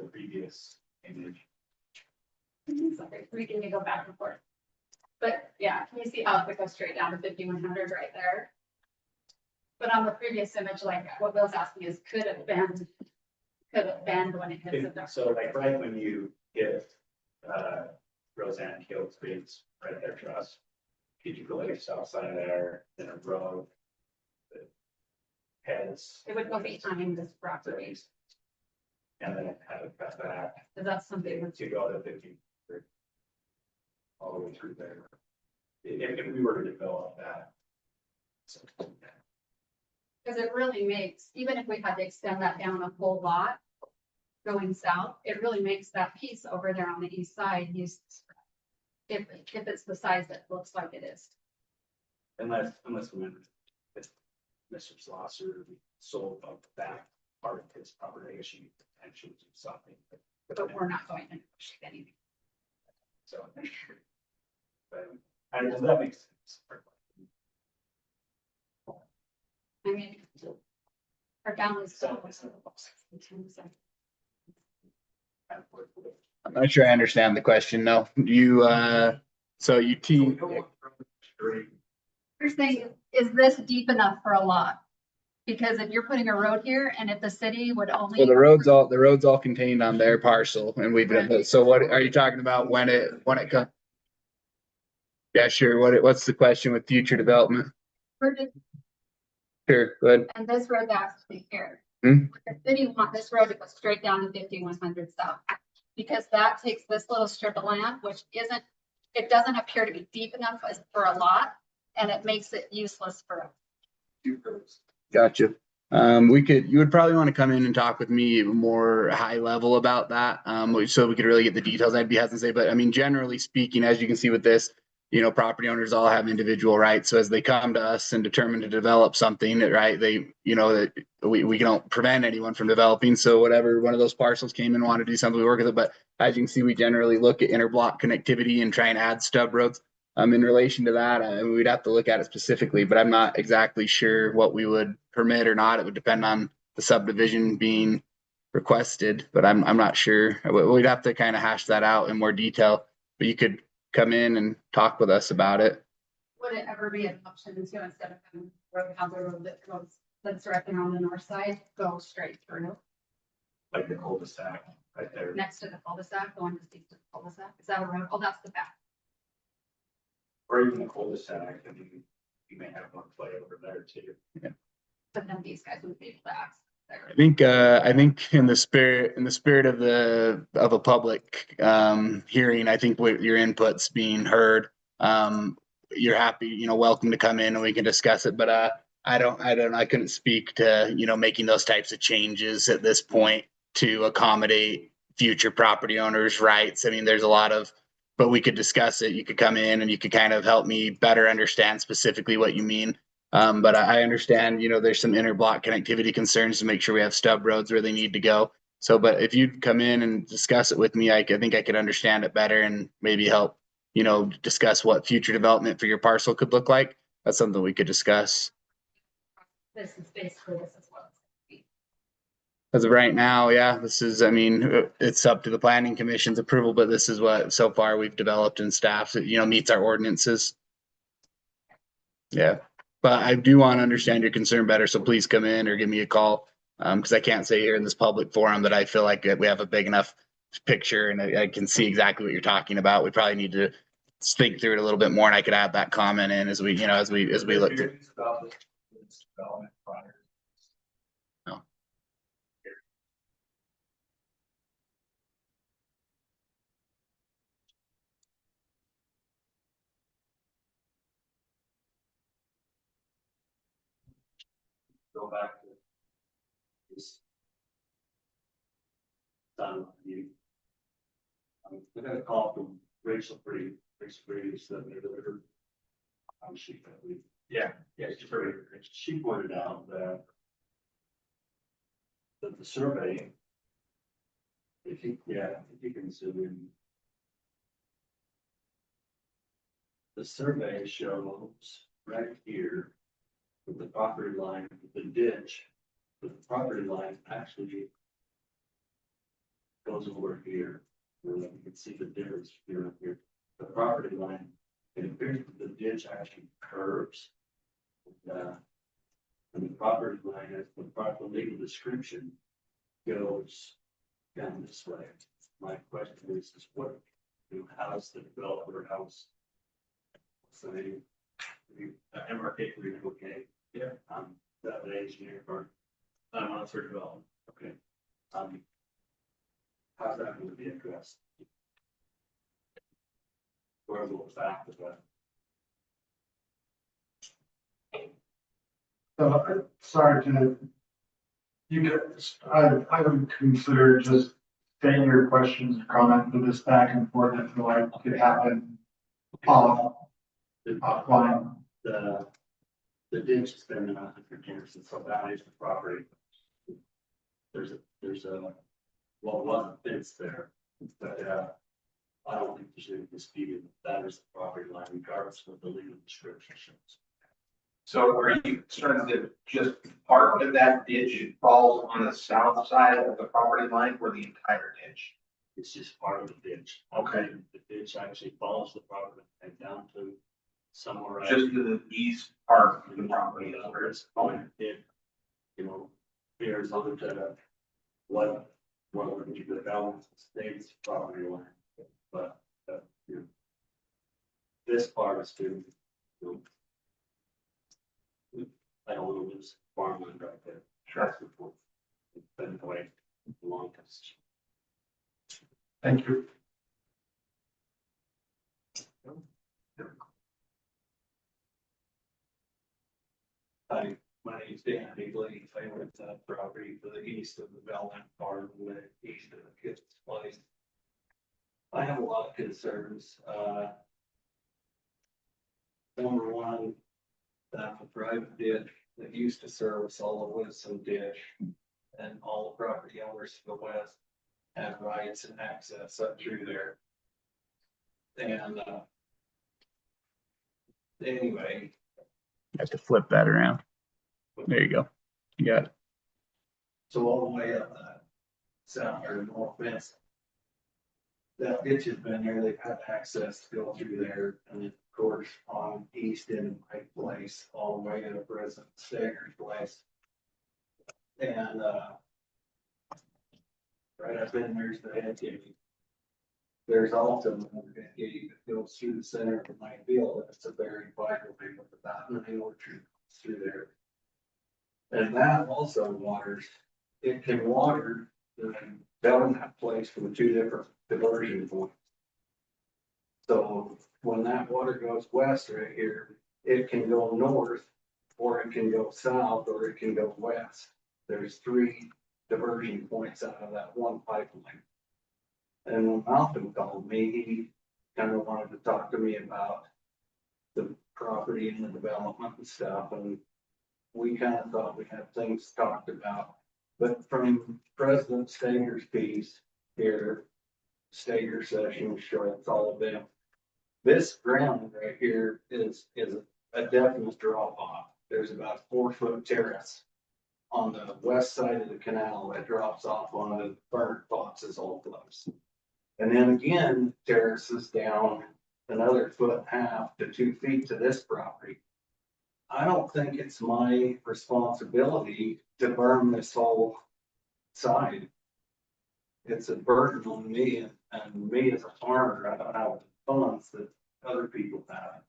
previous image, Sorry, we can go back and forth. But yeah, can you see how it goes straight down to 5100 right there? But on the previous image, like what Bill's asking is, could it bend when it hits it? so like right when you hit, Roseanne Hill Streets, right there to us. Could you go like a south side there, then a road? That heads. It would go behind this property. And then have it cut back Is that something that's, to go to 50. All the way through there. If we were to develop that. So, because it really makes, even if we had to extend that down a whole lot going south, it really makes that piece over there on the east side useless. If it's the size that looks like it is. Unless when Mr. Slosser sold up that part of his property, she potentially do something. But we're not going to negotiate anything. So. But, does that make sense? I mean, our family's still. I'm not sure I understand the question, no. So you You're saying, is this deep enough for a lot? Because if you're putting a road here and if the city would only. well, the road's all contained on their parcel and so what are you talking about when it comes? Yeah, sure. What's the question with future development? Sure, go ahead. And this road has to be here. Hmm? The city want this road to go straight down to 5100 south. Because that takes this little strip of land, which it doesn't appear to be deep enough for a lot, and it makes it useless for. Gotcha. You would probably want to come in and talk with me more high level about that. So we could really get the details. I'd be hesitant to say, but I mean, generally speaking, as you can see with this, property owners all have individual rights. So as they come to us and determine to develop something, right, that we don't prevent anyone from developing. So whatever one of those parcels came and wanted to do something, we work with it. But as you can see, we generally look at interblock connectivity and try and add stub roads. In relation to that, we'd have to look at it specifically, but I'm not exactly sure what we would permit or not. It would depend on the subdivision being requested, but I'm not sure. We'd have to kind of hash that out in more detail, but you could come in and talk with us about it. Would it ever be an option to, instead of having a road that goes, that's directly on the north side, go straight through Like the cul-de-sac right there. next to the cul-de-sac, going just east of the cul-de-sac? Is that a road? Oh, that's the back. Or even the cul-de-sac, and you may have one play over there too. But then these guys would be able to access there. I think in the spirit of a public hearing, I think what your input's being heard. You're happy, welcome to come in and we can discuss it, but I couldn't speak to, making those types of changes at this point to accommodate future property owners' rights. I mean, there's a lot of, but we could discuss it. You could come in and you could kind of help me better understand specifically what you mean. But I understand, there's some interblock connectivity concerns to make sure we have stub roads where they need to go. So, but if you'd come in and discuss it with me, I think I could understand it better and maybe help, discuss what future development for your parcel could look like. That's something we could discuss. This is basically, this is what. As of right now, yeah, it's up to the planning commission's approval, but this is what so far we've developed and staff that, meets our ordinances. Yeah, but I do want to understand your concern better. So please come in or give me a call. Because I can't say here in this public forum that I feel like we have a big enough picture and I can see exactly what you're talking about. We probably need to think through it a little bit more, and I could add that comment in as we, you know, as we look to. About this development prior. No. Go back to this. Done with you. We got a call from Rachel Brady said they delivered. She, Yeah, she pointed out that the survey, if you can zoom in. The survey shows right here with the property line, the ditch, the property line actually goes over here. Where you can see the difference here and here. The property line, it appears that the ditch actually curves. And the property line, as the proper legal description, goes down this way. My question is what, how's the developer house? Say, MRK, okay, yeah, that an engineer or monster development, okay. How's that going to be addressed? Where will the fact of that? Sorry to, you could, I would consider just stating your questions, or comment to this back and forth. I feel like could happen offline. The ditch has been 100 years since so that is the property. There's a wasn't fence there, but I don't think there's any dispute that is the property line regardless of what the legal description shows. So are you concerned that just part of that ditch falls on the south side of the property line or the entire ditch? It's just part of the ditch. Okay. The ditch actually follows the property and down to somewhere. Just to the east part of the property. Where it's going, it, veers over to what would you develop state's property line. But, this part is too, I don't know, this farmland right there. Sure. It's been away a long time. Thank you. Hi, my name is Dan Higley. I own that property to the east of the Velnet Farm, the east of the kids' place. I have a lot of concerns. Number one, that the private ditch that used to service all the Woodson ditch and all the property owners to the west have rights and access up through there. And anyway. I have to flip that around. There you go. You got it. So all the way up that south or north fence. That ditch has been there, they've had access to go through there, and of course, on east end of Pike Place, all the way to President Stager's place. And right up in there's the head gate. There's also another head gate that goes through the center of my field, and it's a very vital thing with about 9 orchard through there. And that also waters, it can water that place from 2 different diversion points. So when that water goes west right here, it can go north, or it can go south, or it can go west. There's 3 diversion points out of that one pipeline. And when Malcolm called me, he kind of wanted to talk to me about the property and the development and stuff, and we kind of thought we had things talked about. But from President Stager's piece here, Stager session, shorts, all of them. This ground right here is a definite drop off. There's about a 4-foot terrace on the west side of the canal that drops off onto Bernard Fox's old place. And then again, terraces down another 1.5 to 2 feet to this property. I don't think it's my responsibility to burn this whole side. It's a burden on me and me as a farmer, I don't have the funds that other people have.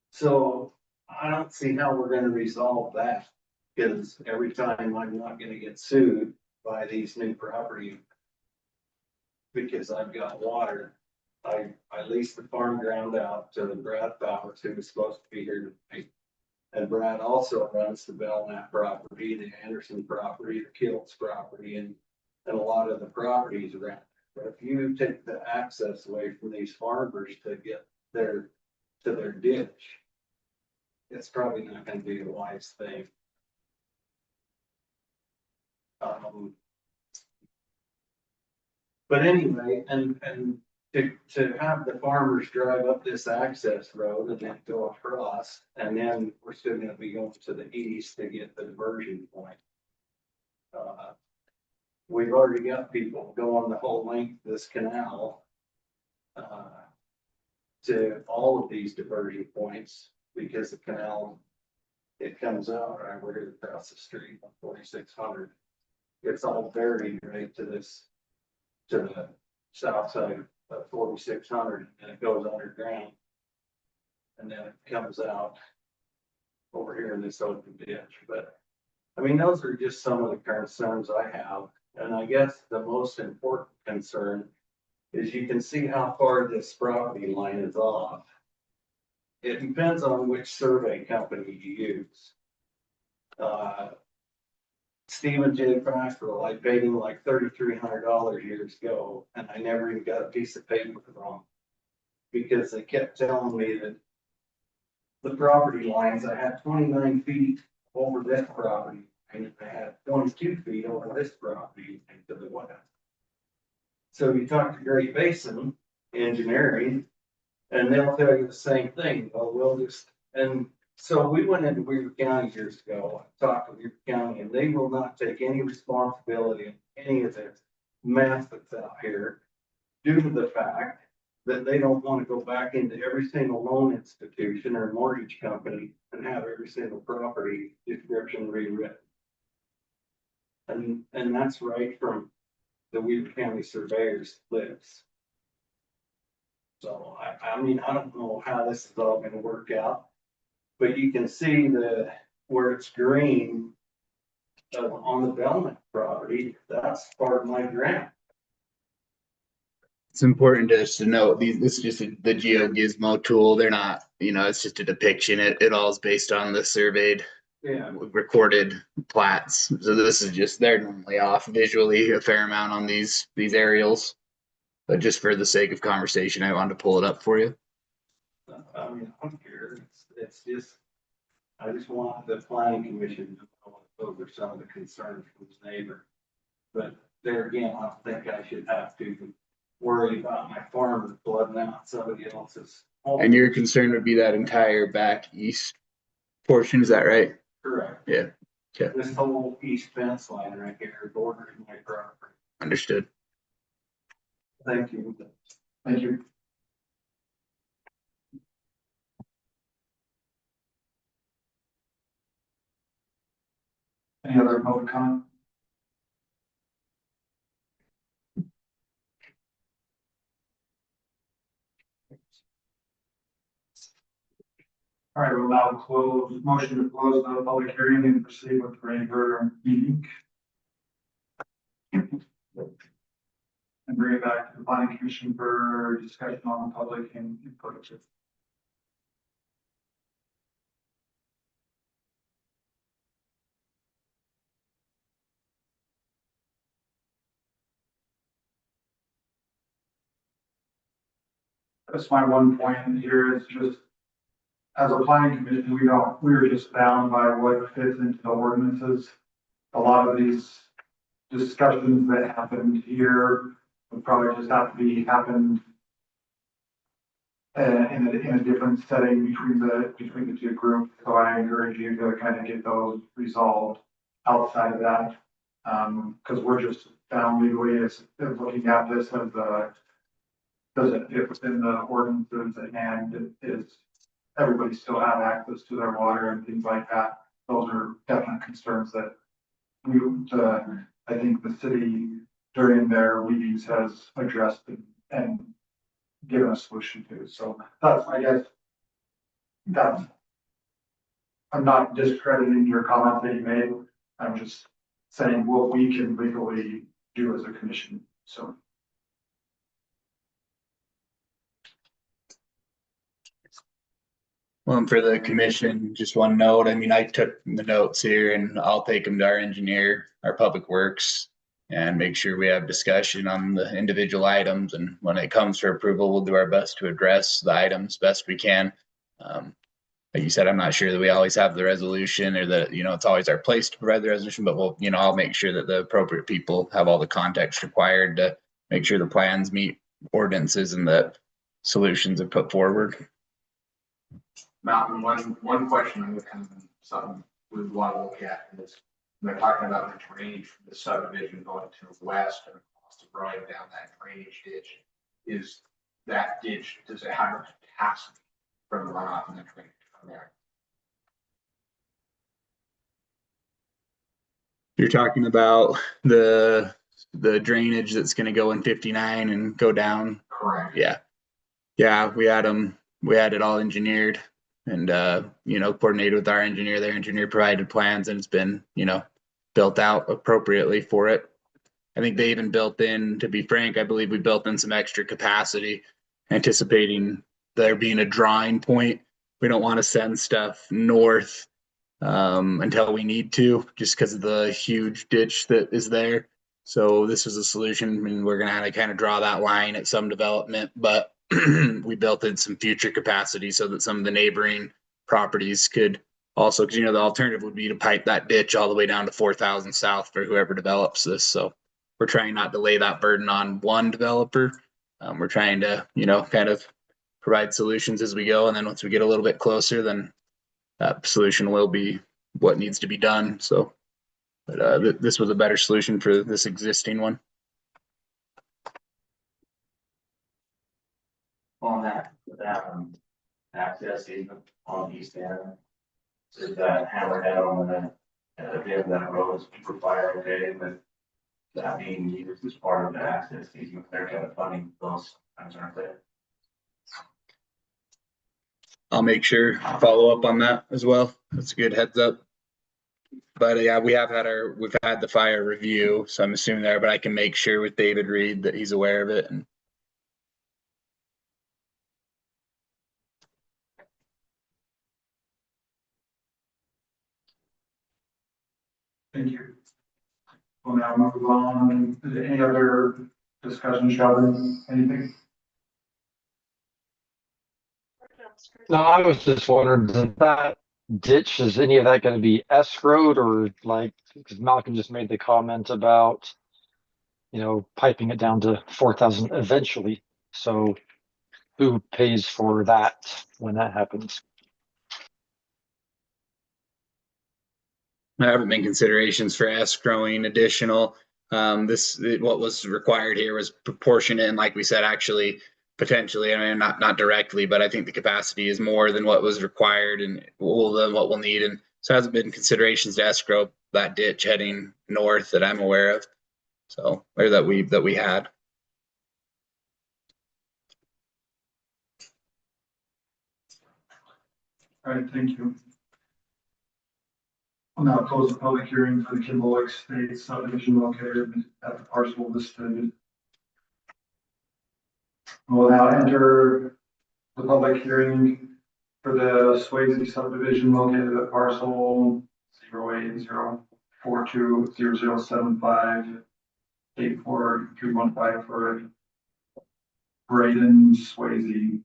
So I don't see how we're gonna resolve that, because every time I'm not gonna get sued by these new property. Because I've got water, I leased the farm ground out to Brad Bowers, who was supposed to be here tonight. And Brad also runs the Belknap property, the Anderson property, the Kilts property, and a lot of the properties around. But if you take the access away from these farmers to get to their ditch, it's probably not gonna be a wise thing. But anyway, and to have the farmers drive up this access road and then go across, and then we're still gonna be going to the east to get the diversion point. We've already got people going the whole length of this canal. To all of these diversion points, because the canal, it comes out right where it across the street on 4600. It's all buried right to this, to the south side of 4600, and it goes underground. And then it comes out over here in this open ditch. But I mean, those are just some of the concerns I have. And I guess the most important concern is you can see how far this property line is off. It depends on which survey company you use. Stephen J. Fackrell, I paid him like $3,300 years ago, and I never even got a piece of paper from him. Because they kept telling me that the property lines, I had 29 feet over this property, and I had 22 feet over this property to the west. So you talk to Great Basin Engineering, and they'll tell you the same thing. Well, we'll just, and so we went into Weaver County years ago, talked to Weaver County, and they will not take any responsibility in any of this mess that's out here due to the fact that they don't want to go back into every single loan institution or mortgage company and have every single property description rewritten. And that's right from the Weaver County surveyor's lips. So I mean, I don't know how this is all gonna work out, but you can see where it's green on the Belknap property, that's part of my grant. It's important just to note this is just the GeoGizmo tool. They're not, it's just a depiction. It all is based on the surveyed, recorded plats. So this is just, they're normally off visually a fair amount on these aerials. But just for the sake of conversation, I wanted to pull it up for you. I mean, I don't care. It's just, I just want the planning commission to know over some of the concerns from his neighbor. But there again, I don't think I should have to worry about my farm flooding out somebody else's home. And your concern would be that entire back east portion, is that right? Correct. Yeah. Okay. This whole east fence line right here borders my property. Understood. Thank you. Thank you. Any other public comment? All right, we'll now motion to close the public hearing and proceed with the Rainbow meeting. And bring it back to the planning commission for discussion on the public and input. That's my one point here is just, as a planning commission, we're just bound by what fits into the ordinances. A lot of these discussions that happened here would probably just have to be happened in a different setting between the two groups. So I encourage you to kind of get those resolved outside of that. Because we're just bound legally as looking at this as does it fit within the ordinances and is everybody still have access to their water and things like that. Those are definite concerns that I think the city during their meetings has addressed and given a solution to. So that's, I guess, that's, I'm not discrediting your comment that you made. I'm just saying what we can legally do as a commission. So. Well, and for the commission, just one note, I mean, I took the notes here and I'll take them to our engineer, our public works, and make sure we have discussion on the individual items. And when it comes for approval, we'll do our best to address the items best we can. Like you said, I'm not sure that we always have the resolution or that, you know, it's always our place to provide the resolution, but we'll, you know, I'll make sure that the appropriate people have all the context required to make sure the plans meet ordinances and that solutions are put forward. Malcolm, one question I'm kind of something we want to look at is they're talking about the drainage from the subdivision going to the west and across the road down that drainage ditch. Is that ditch, does it have a capacity for the runoff and the drainage from there? You're talking about the drainage that's going to go in 59 and go down. Correct. Yeah, we had it all engineered and you know, coordinated with our engineer. Their engineer provided plans and it's been, you know, built out appropriately for it. I think they even built in, to be frank, I believe we built in some extra capacity, anticipating there being a drawing point. We don't want to send stuff north until we need to, just because of the huge ditch that is there. So this was a solution. I mean, we're gonna have to kind of draw that line at some development, but we built in some future capacity so that some of the neighboring properties could also, because you know the alternative would be to pipe that ditch all the way down to 4,000 south for whoever develops this. So we're trying not to lay that burden on one developer. We're trying to, you know, kind of provide solutions as we go, and then once we get a little bit closer, then that solution will be what needs to be done. So, but this was a better solution for this existing one. On that, access easement on the east end. Is that hammerhead on the, at the end of that road is super fire okay, but that being used as part of the access easement, they're kind of funding those times, aren't they? I'll make sure follow up on that as well. That's a good heads up. But yeah, we've had the fire review, so I'm assuming there, but I can make sure with David Reed that he's aware of it. And Thank you. We'll now move on. Is there any other discussion, Sheldon? Anything? No, I was just wondering, does that ditch, is any of that going to be escrowed or like, because Malcolm just made the comment about, you know, piping it down to 4,000 eventually. So who pays for that when that happens? there haven't been considerations for escrowing additional. What was required here was proportionate, and like we said, actually, potentially, I mean, not directly, but I think the capacity is more than what was required and than what we'll need. And so hasn't been considerations to escrow that ditch heading north that I'm aware of. So, or that we had. All right, thank you. I'll now close the public hearing for the Kimball Estates subdivision located at the parcel listed. We'll now enter the public hearing for the Swayze subdivision located at parcel 08042007584 for Braden Swayze.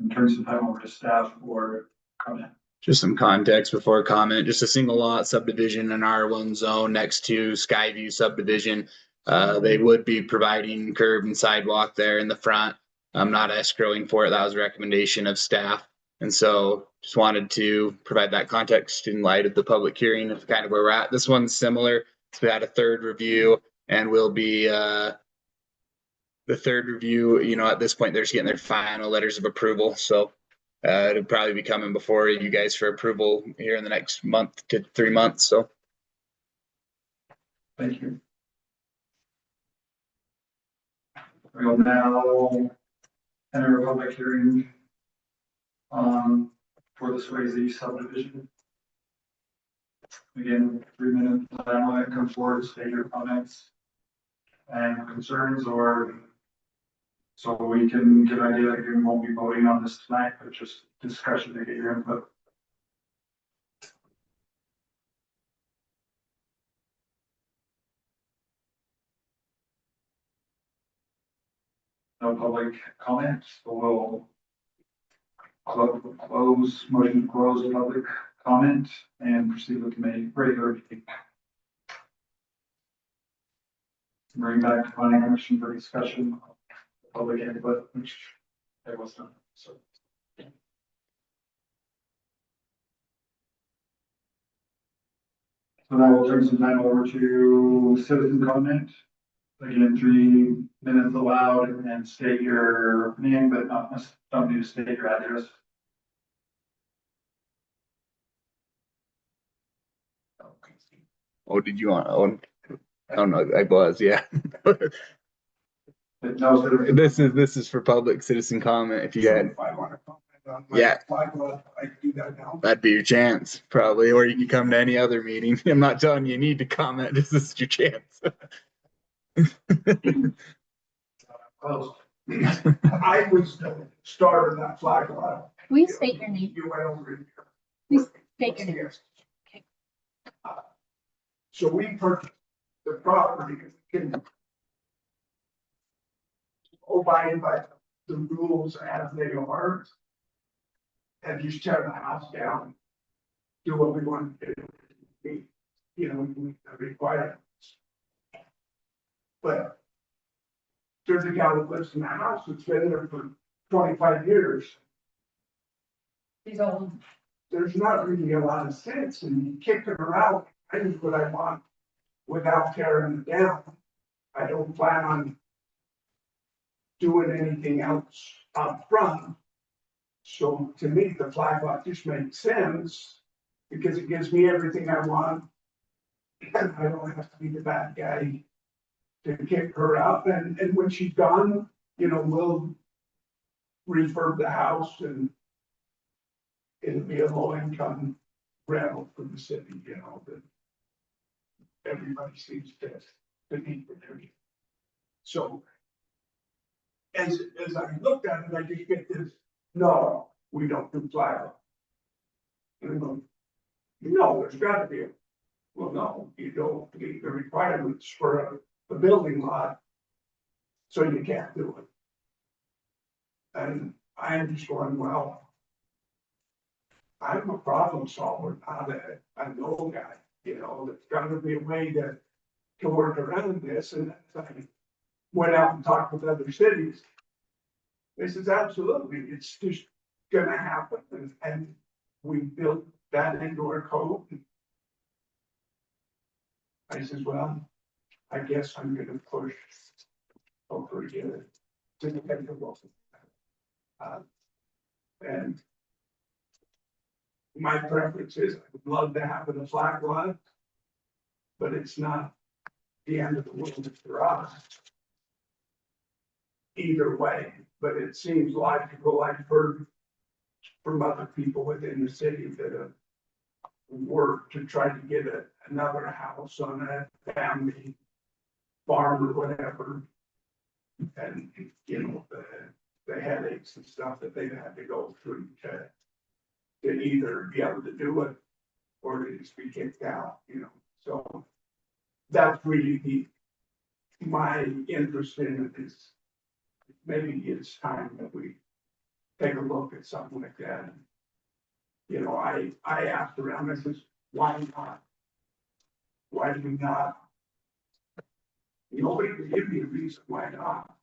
And turn some time over to staff for comment. Just some context before comment, just a single lot subdivision in R1 zone next to Skyview subdivision. They would be providing curb and sidewalk there in the front. I'm not escrowing for it. That was a recommendation of staff. And so just wanted to provide that context in light of the public hearing of kind of where we're at. This one's similar. So we had a third review and will be the third review, you know, at this point, they're just getting their final letters of approval. So It'll probably be coming before you guys for approval here in the next month to 3 months. So Thank you. We'll now enter a public hearing for the Swayze subdivision. Again, 3 minutes, timeline, come forward, state your comments and concerns, or so we can get an idea that you won't be voting on this tonight, but just discussion to get your input. No public comments, so we'll motion to close public comment and proceed with the regular meeting. Bring back to planning commission for discussion, public input, which there was none, so. So now we'll turn some time over to citizen comment. Again, 3 minutes allowed, and state your name, but don't need to state your address. oh, did you want? Oh, I don't know. I was, yeah. But no citizen. This is for public citizen comment. If you had, If I want to comment on my Yeah. flag lot, I can do that now. that'd be your chance, probably, or you can come to any other meeting. I'm not telling you need to comment. This is your chance. Closed. I was the starter of that flag lot. Please state your name. You went over it. Please state your name. Yes. So we purchased the property, can abide by the rules as they are. And just tear the house down, do what we want to do. We require. But there's a guy that lives in the house that's been there for 25 years. He's old. There's not really a lot of sense in kicking her out. I do what I want without tearing it down. I don't plan on doing anything else up front. So to me, the flag lot just makes sense because it gives me everything I want. And I don't have to be the bad guy to kick her out. And when she's gone, we'll refurb the house and it'll be a low income rental for the city, that everybody seems to need for their. So as I looked at it, I just get this, no, we don't do flag lot. And I go, no, there's gotta be a, well, no, you don't meet the requirements for a building lot. So you can't do it. And I'm just going, well, I'm a problem solver, not a no guy, there's gotta be a way to work around this. And I went out and talked with other cities. They says, absolutely, it's just gonna happen. And we built that into our code. I says, well, I guess I'm gonna push over again to the federal. And my preference is, I would love to have a flag lot, but it's not the end of the world for us. Either way, but it seems logical. I've heard from other people within the city that have worked to try to get another house on a family farm or whatever. And, the headaches and stuff that they've had to go through to either be able to do it or to just be kicked out, So that's really my interest in it is maybe it's time that we take a look at something like that. I asked around, I says, why not? Why do we not? Nobody can give me a reason why not.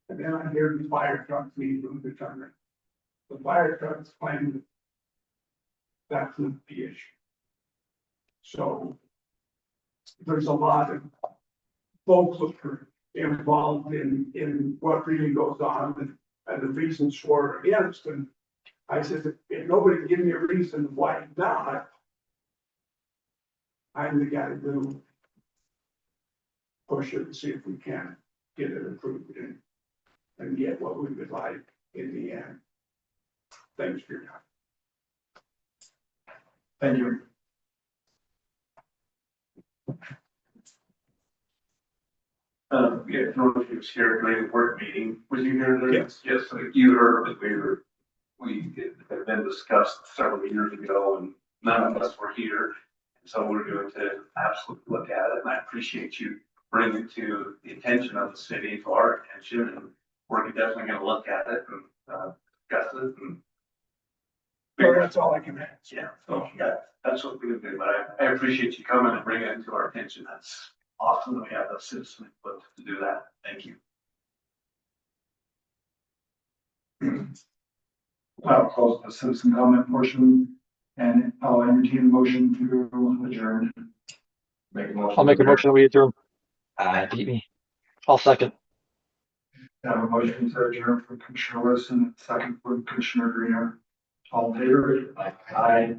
And then I hear the fire trucks need room to turn it. The fire trucks claim that that's not the issue. So there's a lot of folks that are involved in what really goes on and the reasons for or against. And I said, if nobody can give me a reason why not, I'm the guy to push it and see if we can get it approved and get what we would like in the end. Thanks for your time. Thank you. Yeah, North was here during the work meeting. Was you here? Larry? Yes, you heard that we had been discussed several years ago and none of us were here. So we're going to absolutely look at it, and I appreciate you bringing it to the attention of the city, to our attention, and we're definitely gonna look at it and, discuss it and. Well, that's all I can ask. Yeah, so, yeah, that's what we're gonna do, but I appreciate you coming and bringing it to our attention. That's awesome that we have the citizen input to do that. Thank you. I'll close the citizen comment portion and I'll entertain a motion to adjourn. Make a motion. I'll make a motion that we adjourn. Beat me. I'll second. I have a motion to adjourn from Commissioner Wilson, second from Commissioner Greener. All in favor? Aye. Aye.